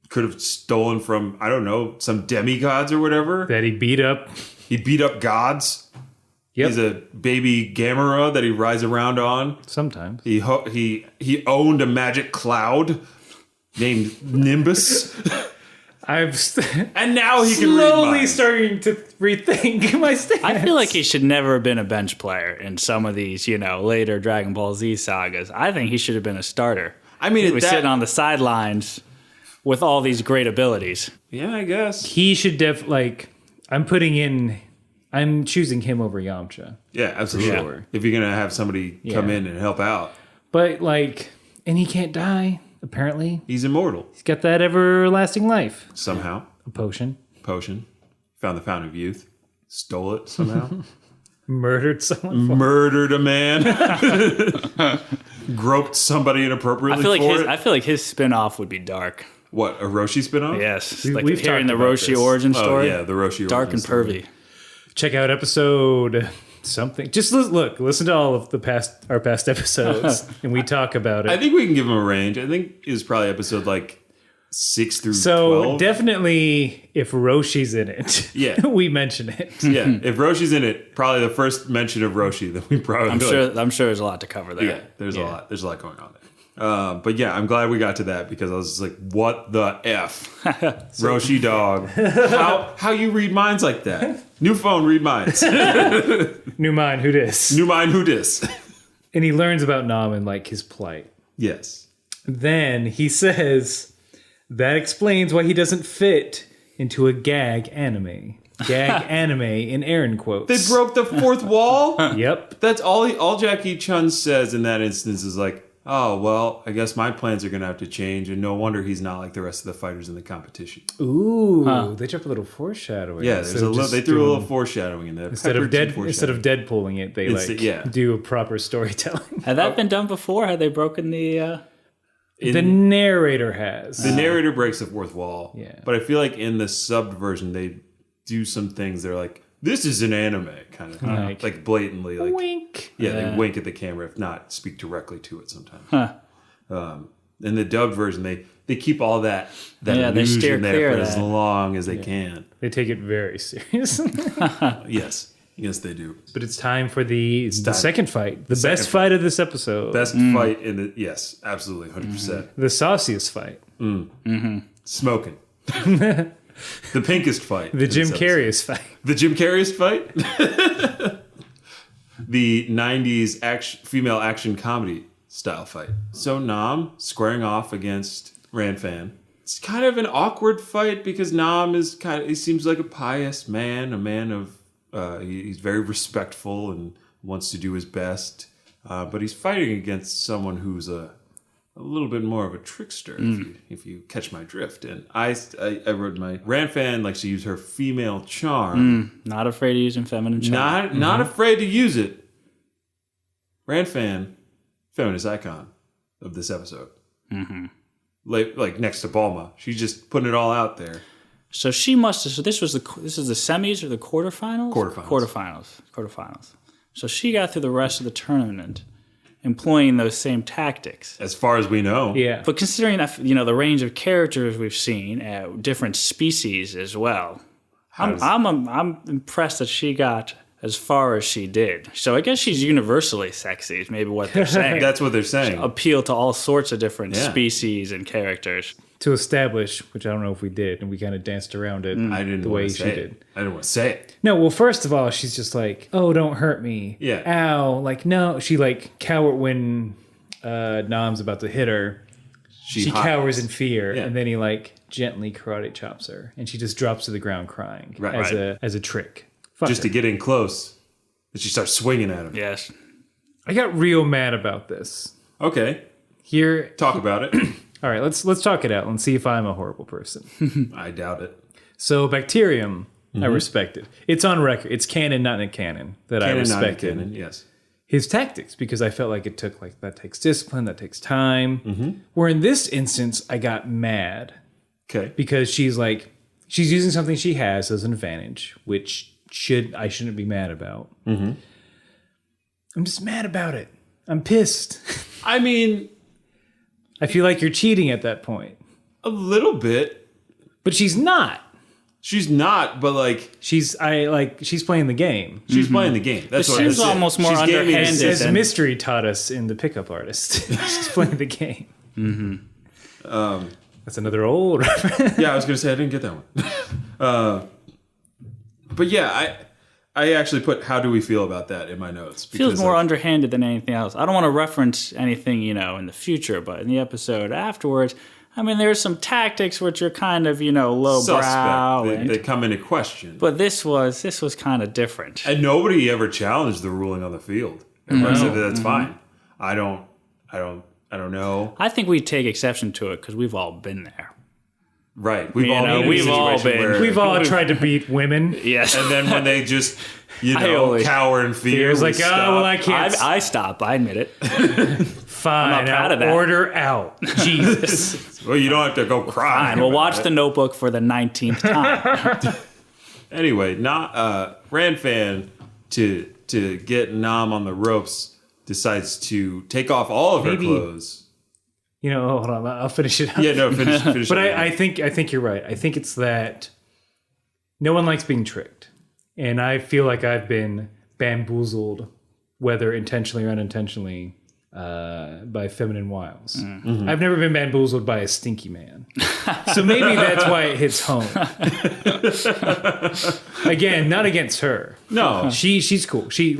could have stolen from, I don't know, some demigods or whatever. That he beat up. He beat up gods. Yep. He's a baby Gamera that he rides around on. Sometimes. He owned a magic cloud named Nimbus, and now he can read slowly minds. starting to rethink my stance. I feel like he should never have been a bench player in some of these, later Dragon Ball Z sagas. I think he should have been a starter. I mean, He was sitting on the sidelines with all these great abilities. yeah, I guess. he should I'm choosing him over Yamcha. Yeah, absolutely. Sure. If you're gonna have somebody come in and help out, But and he can't die, apparently. he's immortal He's got that everlasting life. somehow. A potion. Potion, found the fountain of youth, stole it somehow, Murdered someone. murdered a man, groped somebody inappropriately I feel like his spin-off would be dark. What, a Roshi spinoff? Yes. we've hearing talked the about Roshi this. origin Oh story. yeah, the Roshi Dark origin and story. pervy. Check out episode something. Just listen to all of our past episodes, and we talk about it. I think we can give him a range. I think it was probably episode 6 through So 12. definitely, if Roshi's in it, Yeah. we mention it. Yeah, if Roshi's in it, probably the first mention of Roshi that we probably. I'm sure there's a lot to cover there. Yeah, there's a lot. There's a lot going on there. But yeah, I'm glad we got to that because I was just like, what the F? Roshi dog. How you read minds like that? New phone, read minds. New mind, who dis? New mind, who dis? And he learns about Nam and his plight. Yes. Then he says that explains why he doesn't fit into a gag anime. Gag anime in Aaron quotes. They broke the fourth wall? Yep. That's all Jackie Chun says in that instance is like, oh, well, I guess my plans are going to have to change, and no wonder he's not like the rest of the fighters in the competition. Ooh, they dropped a little foreshadowing. Yeah, there's they threw a little foreshadowing in there. Instead of Deadpooling it, they do a proper storytelling. Had that been done before? Had they broken the... The narrator has. The narrator breaks the fourth wall. Yeah. But I feel like in the subbed version, they do some things. They're like, this is an anime, kind of. Like blatantly. Like, wink. Yeah, they wink at the camera, if not speak directly to it sometimes. In the dubbed version, they keep all that they illusion steer there clear for of as that. long as they can. They take it very serious. Yes. Yes, they do. But it's time for the time. second fight. The best Second fight of this episode. Best fight in the... Yes, absolutely, 100%. The sauciest fight. Smoking. The pinkest fight. The Jim Carreyest fight. The Jim Carreyest fight? The 90s female action comedy style fight. So Nam squaring off against Ranfan. It's kind of an awkward fight because Nam he seems like a pious man, a man of he's very respectful and wants to do his best. But he's fighting against someone who's a little bit more of a trickster, if you catch my drift. And I wrote my Ranfan likes to use her female charm. Not afraid of using feminine charm. Not afraid to use it. Ranfan, feminist icon of this episode. Like next to Bulma. She's just putting it all out there. So she must have... So this is the semis or the quarterfinals? Quarterfinals. Quarterfinals. So she got through the rest of the tournament employing those same tactics. As far as we know. Yeah. But considering the range of characters we've seen, different species as well, I'm impressed that she got as far as she did. So I guess she's universally sexy is maybe what they're saying. That's what they're saying. Appeal to all sorts of different species and characters. To establish, which I don't know if we did, and we kind of danced around it I didn't the way she did. I didn't want to say it. No, well, first of all, she's just like, oh, don't hurt me. Yeah. Ow. Like, no. She like when Nam's about to hit her. She cowers in fear, and then he like gently karate chops her, and she just drops to the ground crying as a trick. Just to get in close, and she starts swinging at him. Yes. I got real mad about this. Okay, talk about it. All right, let's talk it out and see if I'm a horrible person. I doubt it. So Bacterium, I respect it. It's on record. It's canon, not in canon, that I respected. Canon, yes. His tactics, because I felt like that takes discipline, that takes time. Where in this instance, I got mad. Okay. Because she's using something she has as an advantage, which I shouldn't be mad about. I'm just mad about it. I'm pissed. I mean, I feel like you're cheating at that point. a little bit. But she's not. She's not, but like she's playing the game. She's playing the game. That's what she's almost more underhanded. As Mystery taught us in The Pickup Artist. She's playing the game. That's another old reference. Yeah, I was going to say I didn't get that one. But yeah, I actually put "How do we feel about that" in my notes. Feels more underhanded than anything else. I don't want to reference anything, in the future, but in the episode afterwards, I mean, there's some tactics which are kind of, lowbrow. They come into question. But this was kind of different. And nobody ever challenged the ruling on the field. Everybody said that's fine. I don't know. I think we take exception to it because we've all been there. Right. We've all tried to beat women. Yes. And then when they just, cower in fear. It's like, I can't. I stop. I admit it. Fine. I'm not proud of that. Order out. Jesus. Well, you don't have to go cry. Fine. We'll watch The Notebook for the 19th time. Anyway, Ran fan to get Nam on the ropes decides to take off all of her clothes. Hold on. I'll finish it up. Yeah, no, finish But it. I think you're right. I think it's that no one likes being tricked. And I feel like I've been bamboozled, whether intentionally or unintentionally, by feminine wiles. Mm-hmm. I've never been bamboozled by a stinky man. So maybe that's why it hits home. Again, not against her. No. She's cool. She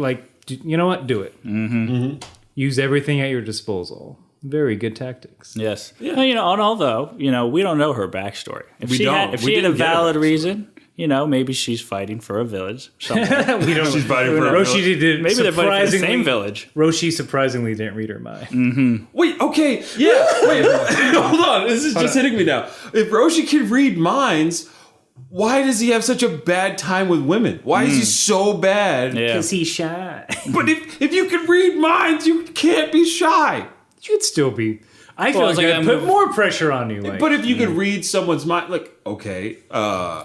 you know what? Do it. Mm-hmm. Use everything at your disposal. Very good tactics. Yes. Yeah. Although, we don't know her backstory. If she had a valid reason, maybe she's fighting for a village somewhere. We don't. She's fighting for a Roshi village. did. Maybe they're fighting for the same village. Roshi surprisingly didn't read her mind. Mm-hmm. Wait, okay. Yeah. Wait, hold on. This is just hitting me now. If Roshi can read minds, why does he have such a bad time with women? Why is he so bad? Because he's shy. But if you can read minds, you can't be shy. You'd still be. I feel like I'd put more pressure on you. But if you could read someone's mind, okay.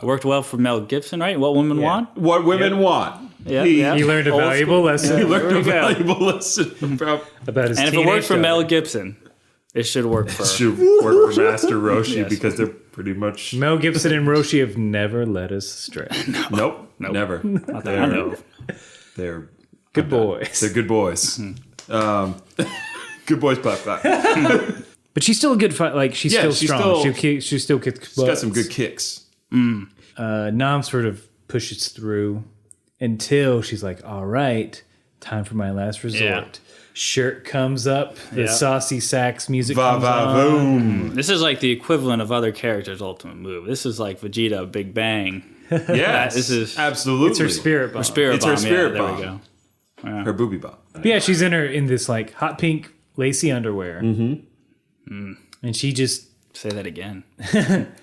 Worked well for Mel Gibson, right? What women want? What women want. Yeah, he learned a valuable lesson. He learned a valuable lesson about his and if it worked for Mel Gibson, it should work for Master Roshi because they're pretty much... Mel Gibson and Roshi have never led us astray. Nope. Never. Not that I know of. They're good boys. They're good boys. Good boys, pop. But she's still a good fight. She's still strong. She still kicks butt. She's got some good kicks. Nam sort of pushes through until she's like, all right, time for my last resort. Yeah. Shirt comes up. The saucy sax music comes on. Boom. This is like the equivalent of other characters' ultimate move. This is like Vegeta Big Bang. Yes. This is absolutely. It's her spirit bomb. It's her spirit bomb. There we go. Yeah. Her booby bomb. But yeah, she's in this hot pink lacy underwear. Mm-hmm. And she just... Say that again.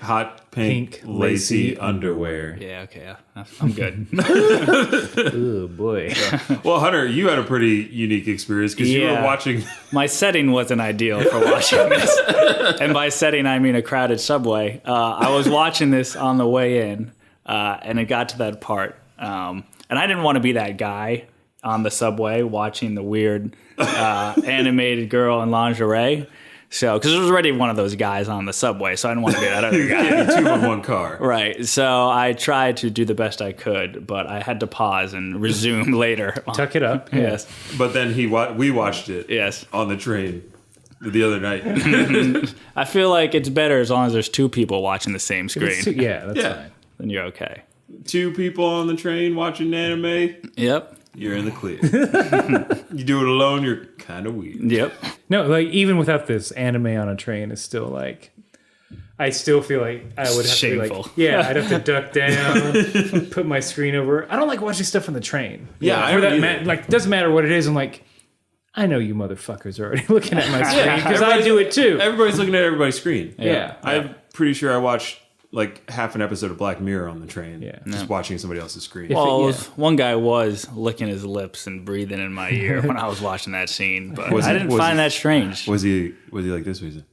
Hot pink lacy underwear. Yeah, okay. I'm good. Oh, boy. Yeah. Well, Hunter, you had a pretty unique experience because you were watching... My setting wasn't ideal for watching this. And by setting, I mean a crowded subway. I was watching this on the way in, and it got to that part. And I didn't want to be that guy on the subway watching the weird animated girl in lingerie. So, because there was already one of those guys on the subway, so I didn't want to be that other guy. Two in one car. Right. So I tried to do the best I could, but I had to pause and resume later. Tuck it up. Yes. But then we watched it. Yes. On the train the other night. I feel like it's better as long as there's two people watching the same screen. That's fine. Then you're okay. Two people on the train watching anime. Yep. You're in the clear. You do it alone, you're kind of weird. Yep. No, like even without this, anime on a train is still like. I still feel like I would have Shameful. to be like, I'd have to duck down, put my screen over. I don't like watching stuff on the train. Yeah, I don't either. Like, it doesn't matter what it is. I'm like, I know you motherfuckers are already looking at my screen because I do it too. Everybody's looking at everybody's screen. Yeah. I'm pretty sure I watched like half an episode of Black Mirror on the train. Yeah. Just watching somebody else's screen. Well, one guy was licking his lips and breathing in my ear when I was watching that scene, but I didn't find that strange. Was he like this? Was he?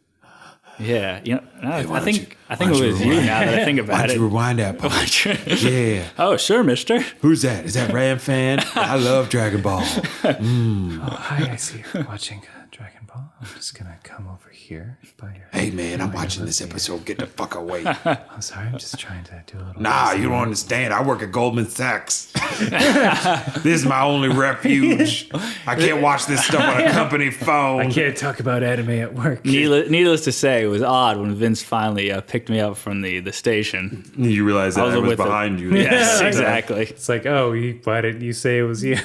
Yeah, I think it you was you rewind? now that I think about it. Rewind that part? Yeah. Oh, sure, mister. Who's that? Is that Ram fan? I love Dragon Ball. Oh, hi, I see you're watching Dragon Ball. I'm just going to come over here by your... Hey, man, I'm watching this episode. Get the fuck away. I'm sorry, I'm just trying to do a little... Nah, you don't understand. I work at Goldman Sachs. This is my only refuge. I can't watch this stuff on a company phone. I can't talk about anime at work. Needless to say, it was odd when Vince finally picked me up from the station. You realize that I was with behind you. Yes, exactly. It's like, why didn't you say it was you?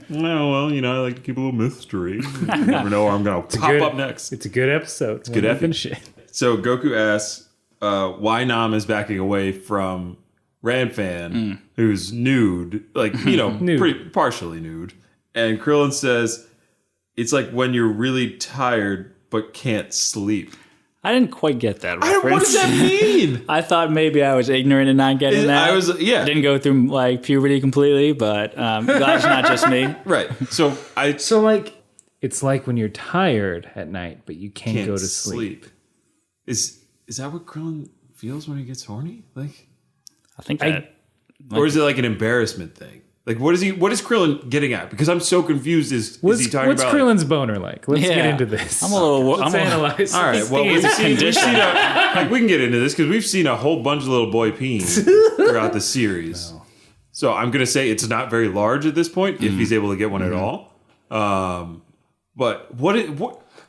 No, well, I like to keep a little mystery. You never know where I'm going to pop up next. It's a good episode. It's good finish it. So Goku asks why Nam is backing away from Ranfan, who's nude, Nude. pretty partially nude. And Krillin says, it's like when you're really tired but can't sleep. I didn't quite get that reference. What does that mean? I thought maybe I was ignorant and not getting that. I didn't go through like puberty completely, but glad it's not just me. Right. So it's like when you're tired at night, but you can't go to sleep. Is that what Krillin feels when he gets horny? Like, I think that. Or is it like an embarrassment thing? Like, what is Krillin getting at? Because I'm so confused. Is he talking what's about... Krillin's boner like? Let's get into this. Let's analyze. All right, well, we've seen we can get into this because we've seen a whole bunch of little boy peens throughout the series. No. So I'm going to say it's not very large at this point, if he's able to get one at all. But what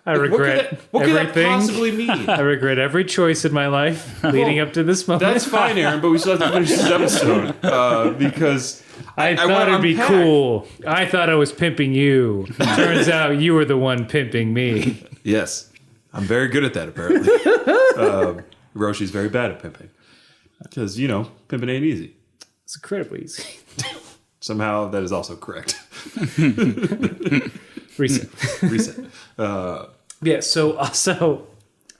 I regret what could that everything. possibly mean? I regret every choice in my life leading up to this moment. That's fine, Aaron, but we still have to finish this episode because I thought it'd be cool. I thought I was pimping you. Turns out you were the one pimping me. Yes, I'm very good at that. Apparently, Roshi's very bad at pimping because pimping ain't easy. It's incredibly easy. Somehow that is also correct. Reset. Yeah, so also,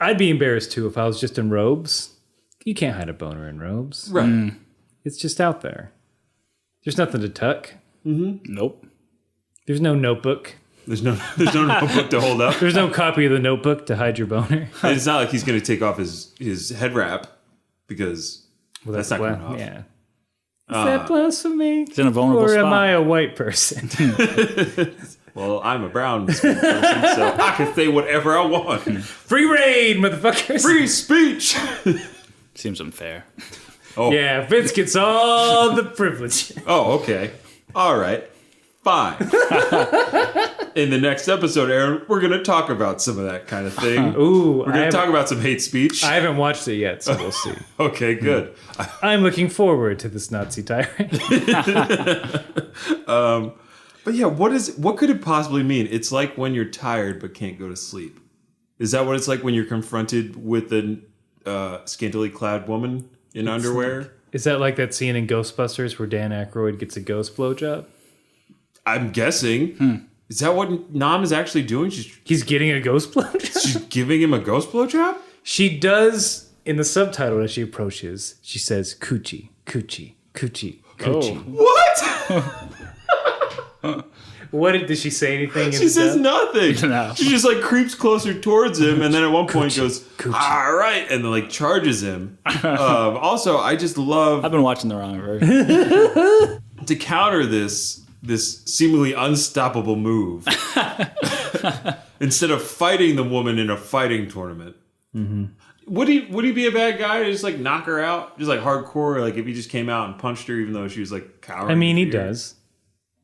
I'd be embarrassed too if I was just in robes. You can't hide a boner in robes. Right. It's just out there. There's nothing to tuck. Mm-hmm. Nope. There's no notebook. There's no notebook to hold up. There's no copy of the notebook to hide your boner. And it's not like he's going to take off his head wrap because that's not coming off. Yeah. Is that blasphemy? It's in a vulnerable or spot. am I a white person? Well, I'm a brown person, so I can say whatever I want. Free reign, motherfuckers! Free speech! Seems unfair. Oh. Yeah, Vince gets all the privilege. Oh, okay. All right. Fine. In the next episode, Aaron, we're going to talk about some of that kind of thing. Ooh, we're going to talk about some hate speech. I haven't watched it yet, so we'll see. Okay, good. I'm looking forward to this Nazi tyrant. But yeah, what could it possibly mean? It's like when you're tired but can't go to sleep. Is that what it's like when you're confronted with a scantily clad woman in underwear? Is that like that scene in Ghostbusters where Dan Aykroyd gets a ghost blowjob? I'm guessing. Is that what Nam is actually doing? He's getting a ghost blowjob? She's giving him a ghost blowjob? She does, in the subtitle as she approaches, she says, coochie, coochie, coochie, coochie. What? Did she say anything? She says nothing. No. She just creeps closer towards him, and then at one point goes, all right, and then charges him. Also, I just love... I've been watching the wrong version. To counter this this seemingly unstoppable move. Instead of fighting the woman in a fighting tournament. Mm-hmm. Would he be a bad guy to just like knock her out? Just like hardcore, like if he just came out and punched her even though she was like cowering? I mean, he does.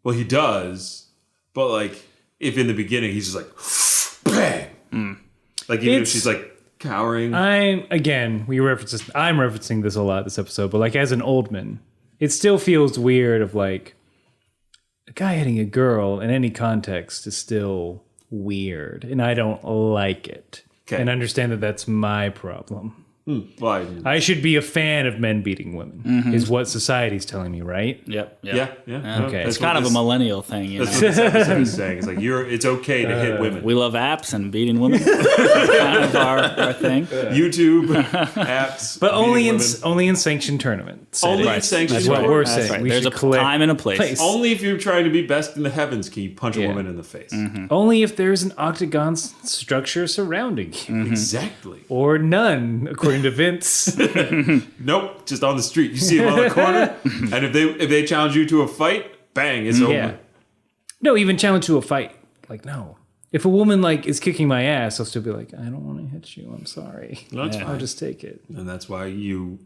Well, he does. But like if in the beginning he's just like bang. Like even if she's like cowering. I'm referencing this a lot this episode, but like as an Oldman, it still feels weird of like a guy hitting a girl in any context is still weird, and I don't like it. Okay. And understand that that's my problem. Well, I should be a fan of men beating women, is what society's telling me, right? Yep. Yeah. Okay. It's kind of a millennial thing. That's what this episode is saying. It's like it's okay to hit women. We love apps and beating women. Kind of our thing. YouTube apps, but only in sanctioned tournaments. Only in sanctioned. That's what we're saying. Right. There's a time and a place. Only if you're trying to be best in the heavens can you punch a woman in the face. Mm-hmm. Only if there's an octagon structure surrounding you. Mm-hmm. Exactly. Or none, according to Vince. Nope, just on the street. You see them on the corner, and if they challenge you to a fight, bang, it's over. No, even challenge to a fight. Like, no. If a woman like is kicking my ass, I'll still be like, I don't want to hit you. I'm sorry. That's fine. I'll just take it. And that's why you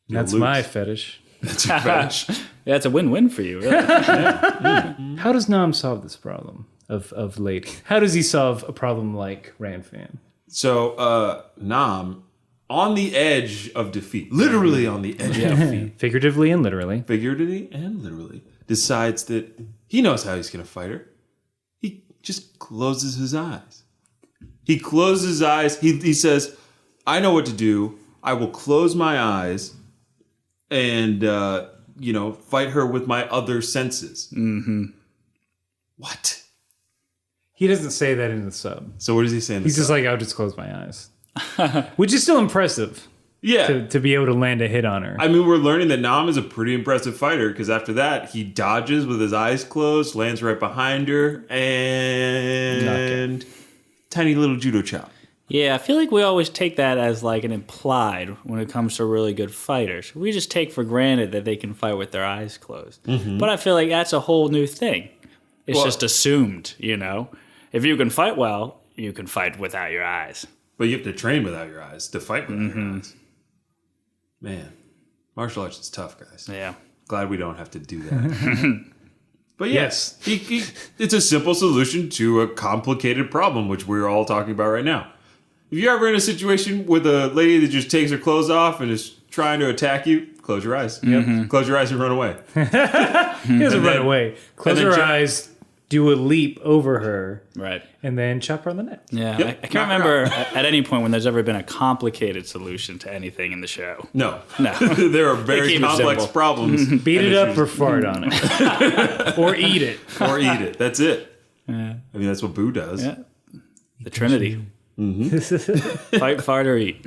that's lose. My fetish. That's your fetish. Yeah, it's a win-win for you, really. How does Nam solve this problem of late? How does he solve a problem like Ranfan? So, Nam, on the edge of defeat, literally on the edge of defeat. Figuratively and literally. Decides that he knows how he's going to fight her. He just closes his eyes. He closes his eyes. He says, I know what to do. I will close my eyes and, fight her with my other senses. Mm-hmm. What? He doesn't say that in the sub. So what does he say in the sub? He's just like, I'll just close my eyes. Which is still impressive. Yeah. To be able to land a hit on her. I mean, we're learning that Nam is a pretty impressive fighter because after that, he dodges with his eyes closed, lands right behind her, and tiny little judo chop. Yeah, I feel like we always take that as like an implied when it comes to really good fighters. We just take for granted that they can fight with their eyes closed. Mm-hmm. But I feel like that's a whole new thing. It's just assumed, If you can fight well, you can fight without your eyes. But you have to train without your eyes to fight without your eyes. Man, martial arts is tough, guys. Yeah. Glad we don't have to do that. But yes, it's a simple solution to a complicated problem, which we're all talking about right now. If you're ever in a situation with a lady that just takes her clothes off and is trying to attack you, close your eyes. Mm-hmm. Close your eyes and run away. He doesn't run away. Close your eyes, do a leap over her. Right. And then chop her on the neck. Yeah. Yep. I can't remember at any point when there's ever been a complicated solution to anything in the show. No. There are very complex problems. Beat it up or fart on it. Or eat it. That's it. Yeah. I mean, that's what Boo does. Yeah. The Trinity. Mm-hmm. Fight, fart, or eat.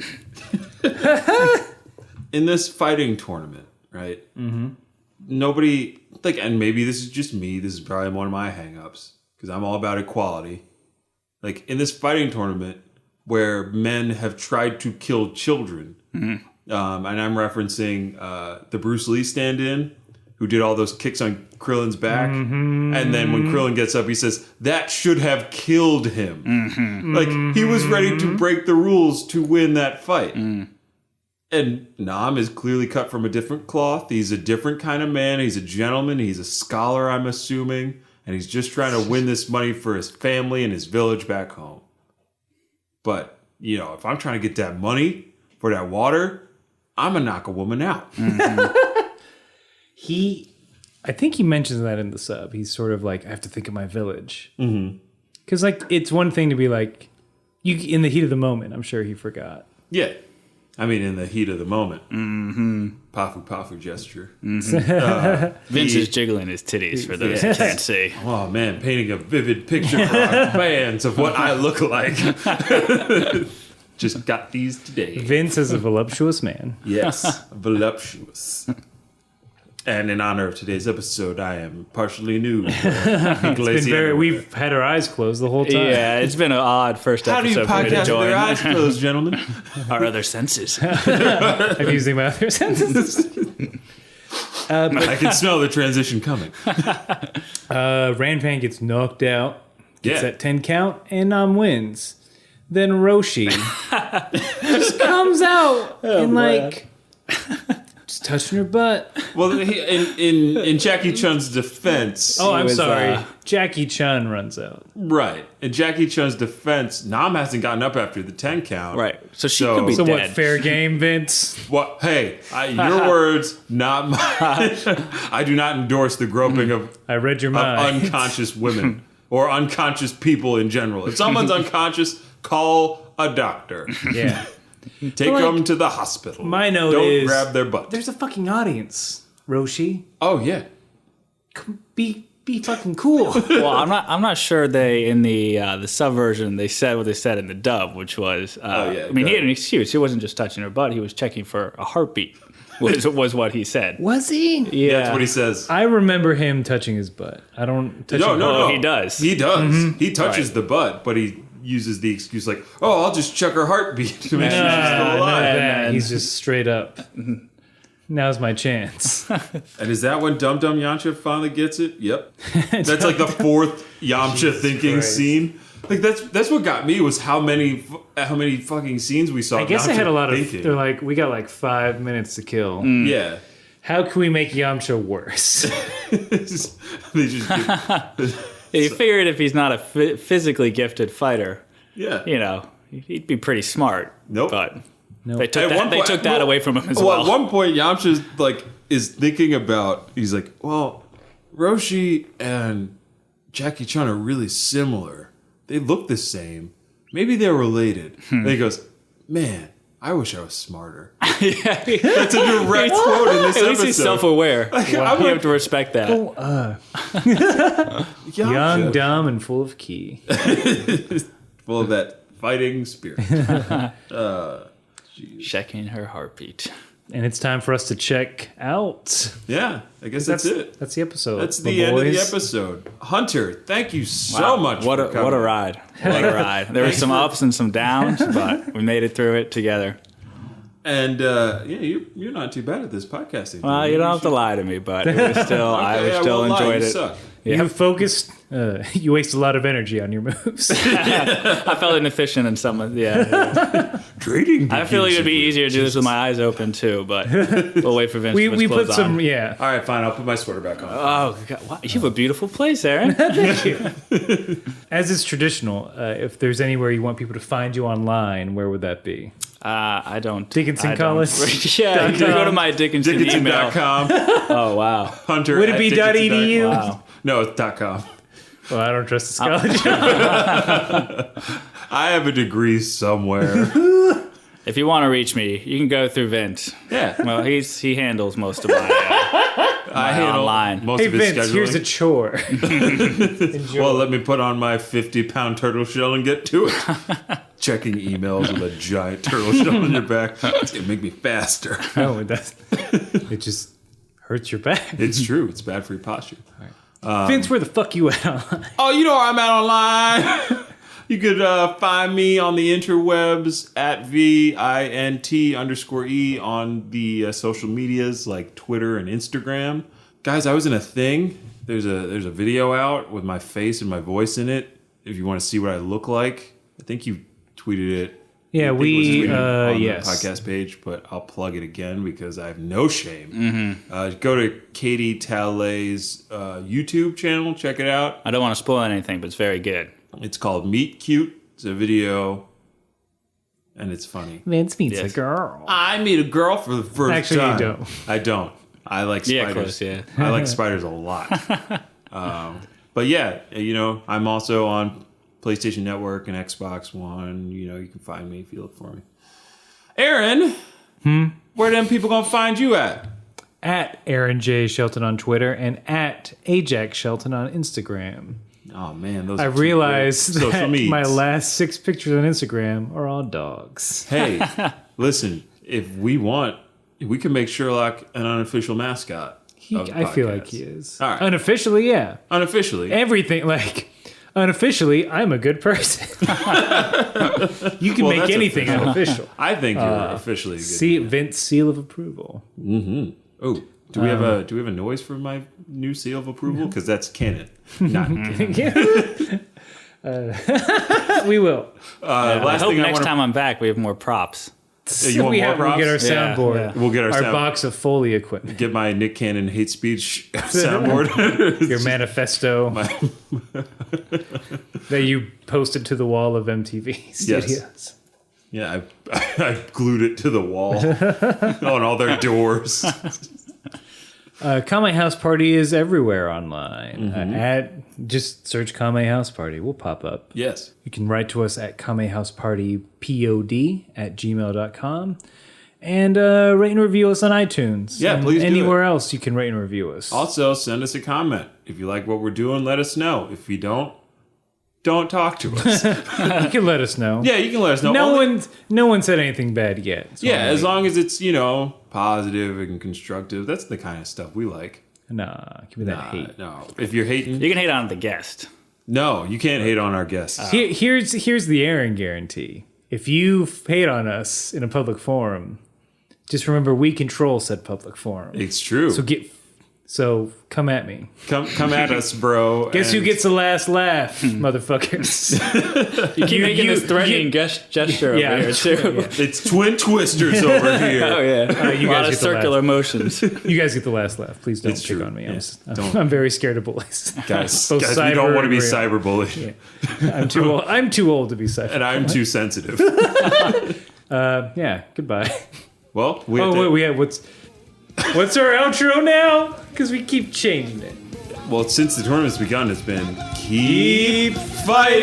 In this fighting tournament, right? Mm-hmm. Nobody, and maybe this is just me, this is probably one of my hang-ups, because I'm all about equality. Like, in this fighting tournament, where men have tried to kill children, and I'm referencing the Bruce Lee stand-in, who did all those kicks on Krillin's back, and then when Krillin gets up, he says, that should have killed him. Mm-hmm. Like, he was ready to break the rules to win that fight. And Nam is clearly cut from a different cloth. He's a different kind of man. He's a gentleman. He's a scholar, I'm assuming. And he's just trying to win this money for his family and his village back home. But, if I'm trying to get that money for that water, I'm going to knock a woman out. Mm-hmm. I think he mentions that in the sub. He's sort of like, I have to think of my village. Because, it's one thing to be like, in the heat of the moment, I'm sure he forgot. Yeah. I mean, in the heat of the moment. Mm-hmm. Pafu gesture. Mm-hmm. Vince is jiggling his titties for those who can't see. Oh, man, painting a vivid picture for our fans of what I look like. Just got these today. Vince is a voluptuous man. Yes, voluptuous. And in honor of today's episode, I am partially nude. We've had our eyes closed the whole time. Yeah, it's been an odd first episode. How do you podcast with your eyes closed, gentlemen? Our other senses. I'm using my other senses. I can smell the transition coming. Ranpan gets knocked out, gets Yeah. that 10 count, and wins. Then Roshi just comes out and like just touching her butt. Well, in Jackie Chun's defense, Oh, I'm was, sorry. Jackie Chun runs out. right. In Jackie Chun's defense, Nam hasn't gotten up after the 10 count. Right. So she So- could be So dead. what? Fair game, Vince. What? Hey, your words, not mine. I do not endorse the groping of I read your mind. unconscious women or unconscious people in general. If someone's unconscious, call a doctor. Yeah. Take like, them to the hospital. my note Don't is- grab their butt. There's a fucking audience, Roshi. Oh yeah. Be fucking cool. Well, I'm not sure they in the subversion they said what they said in the dub, which was yeah, I mean, go he had an excuse. He wasn't just touching her butt; he was checking for a heartbeat. Was what he said. Was he? Yeah, That's what he says. I remember him touching his butt. I don't touch his No. he does. He does. He touches Right. the butt, but he uses the excuse like, "Oh, I'll just check her heartbeat to make sure she's still None of alive." that. He's just straight up. Now's my chance. And is that when Dumdum Yamcha finally gets it? Yep. That's like the fourth Yamcha thinking Christ. scene. Like that's what got me was how many fucking scenes we saw. I guess Yamcha they had a lot of. thinking. They're like, we got like 5 minutes to kill. Yeah. How can we make Yamcha worse? They just He figured if he's not a physically gifted fighter, yeah. you know, he'd be pretty smart. Nope. But Nope. they took At that, one they point- took that well- away from him as Well, well. at one point, Yamcha is thinking about. He's like, well, Roshi and Jackie Chun are really similar. They look the same. Maybe they're related. And he goes, man, I wish I was smarter. Yeah, That's a direct quote in this at least he's episode. self-aware. I You have to respect that. Yamcha, Young, dumb, and full of key. full of that fighting spirit. Checking her heartbeat. And it's time for us to check out. Yeah, I guess that's it. That's the episode. That's my the end of the boys. episode. Hunter, thank you so Wow. much. What for a coming. what a ride! What a ride! There were some ups and some downs, but we made it through it together. And you're not too bad at this podcasting. Well, you don't have to lie to me, but it was still I still enjoyed it. Suck. You focused. You waste a lot of energy on your moves. I felt inefficient in some. Yeah, Trading. I feel like it'd be easier to do this with my eyes open too, but we'll wait for Vince. to we close put some. on. Yeah. All right, fine. I'll put my sweater back on. Oh, God, wow, you have a beautiful place, Aaron. As is traditional, if there's anywhere you want people to find you online, where would that be? I don't. Dickinson I don't- College? Yeah, you can go to my Dickinson email. Dickinson.com. Oh wow. Hunter. Would it at be Dickinson.com. .edu? Wow. No, it's .com. Well, I don't trust the scholarship. I have a degree somewhere. If you want to reach me, you can go through Vince. Yeah. Well, he handles most of my. I handle online. most Hey, of his Vince, scheduling. here's a chore. Enjoy. Well, let me put on my 50-pound turtle shell and get to it. Checking emails with a giant turtle shell on your back. It's going to make me faster. No, it doesn't. It just hurts your back. It's true. It's bad for your posture. Vince, where the fuck you at online? Oh, you know where I'm at online. You could find me on the interwebs at VINT_E on the social medias like Twitter and Instagram. Guys, I was in a thing. There's a video out with my face and my voice in it. If you want to see what I look like, I think you tweeted it. Yeah, I think it was we, tweeted on yes. the podcast page, but I'll plug it again because I have no shame. Go to Katie Tallay's YouTube channel. Check it out. I don't want to spoil anything, but it's very good. It's called Meet Cute. It's a video, and it's funny. Vince meets Yes. a girl. I meet a girl for the first Actually, you time. don't. I don't. I like Yeah, spiders. close, yeah. I like spiders a lot. But yeah, I'm also on PlayStation Network and Xbox One. You can find me if you look for me. Aaron, where them people gonna find you at? At Aaron J. Shelton on Twitter and at Ajax Shelton on Instagram. Oh man, those I are two realized great social that medias. my last 6 pictures on Instagram are all dogs. Hey, listen, if we want, we can make Sherlock an unofficial mascot. of the I feel podcast. like he is. All right. Unofficially, yeah. Unofficially. Everything, like, unofficially, I'm a good person. You can Well, make that's anything official. unofficial. I think you're officially a good. See, Vince seal of approval. Oh, Do we have a noise for my new seal of approval? Because that's canon. Not We will. I hope next time I'm back we have more props. You want more props? We'll get our soundboard. Yeah. We'll get our box of Foley equipment. Get my Nick Cannon hate speech soundboard. Your manifesto that you posted to the wall of MTV Studios. Yes. Yeah, I glued it to the wall on all their doors. Kame House Party is everywhere online. Just search Kame House Party. We'll pop up. Yes. You can write to us at kamehousepartypod@gmail.com. And rate and review us on iTunes. Yeah, and please do anywhere else you can rate and review us. Also, send us a comment. If you like what we're doing, let us know. If you don't talk to us. You can let us know. Yeah, you can let us know. No one said anything bad yet. Yeah, as long as it's, positive and constructive. That's the kind of stuff we like. Nah, give me that hate. No. If you're hating... You can hate on the guest. No, you can't hate on our guests. Here's the Aaron guarantee. If you hate on us in a public forum, just remember we control said public forum. It's true. So come at me. Come at us, bro. Guess who gets the last laugh, motherfuckers? You keep making this threatening gesture over here, too. Yeah. It's twin twisters over here. Oh, yeah. You a lot guys of get the circular motions. You guys get the last laugh. Please don't pick on me. Yeah. I'm very scared of bullies. Guys, Both we cyber don't want to be and real. cyberbullied. Yeah. I'm too old to be cyber. And I'm too sensitive. Yeah, goodbye. Well, what's our outro now? Because we keep changing it. Well, since the tournament's begun, it's been keep fighting.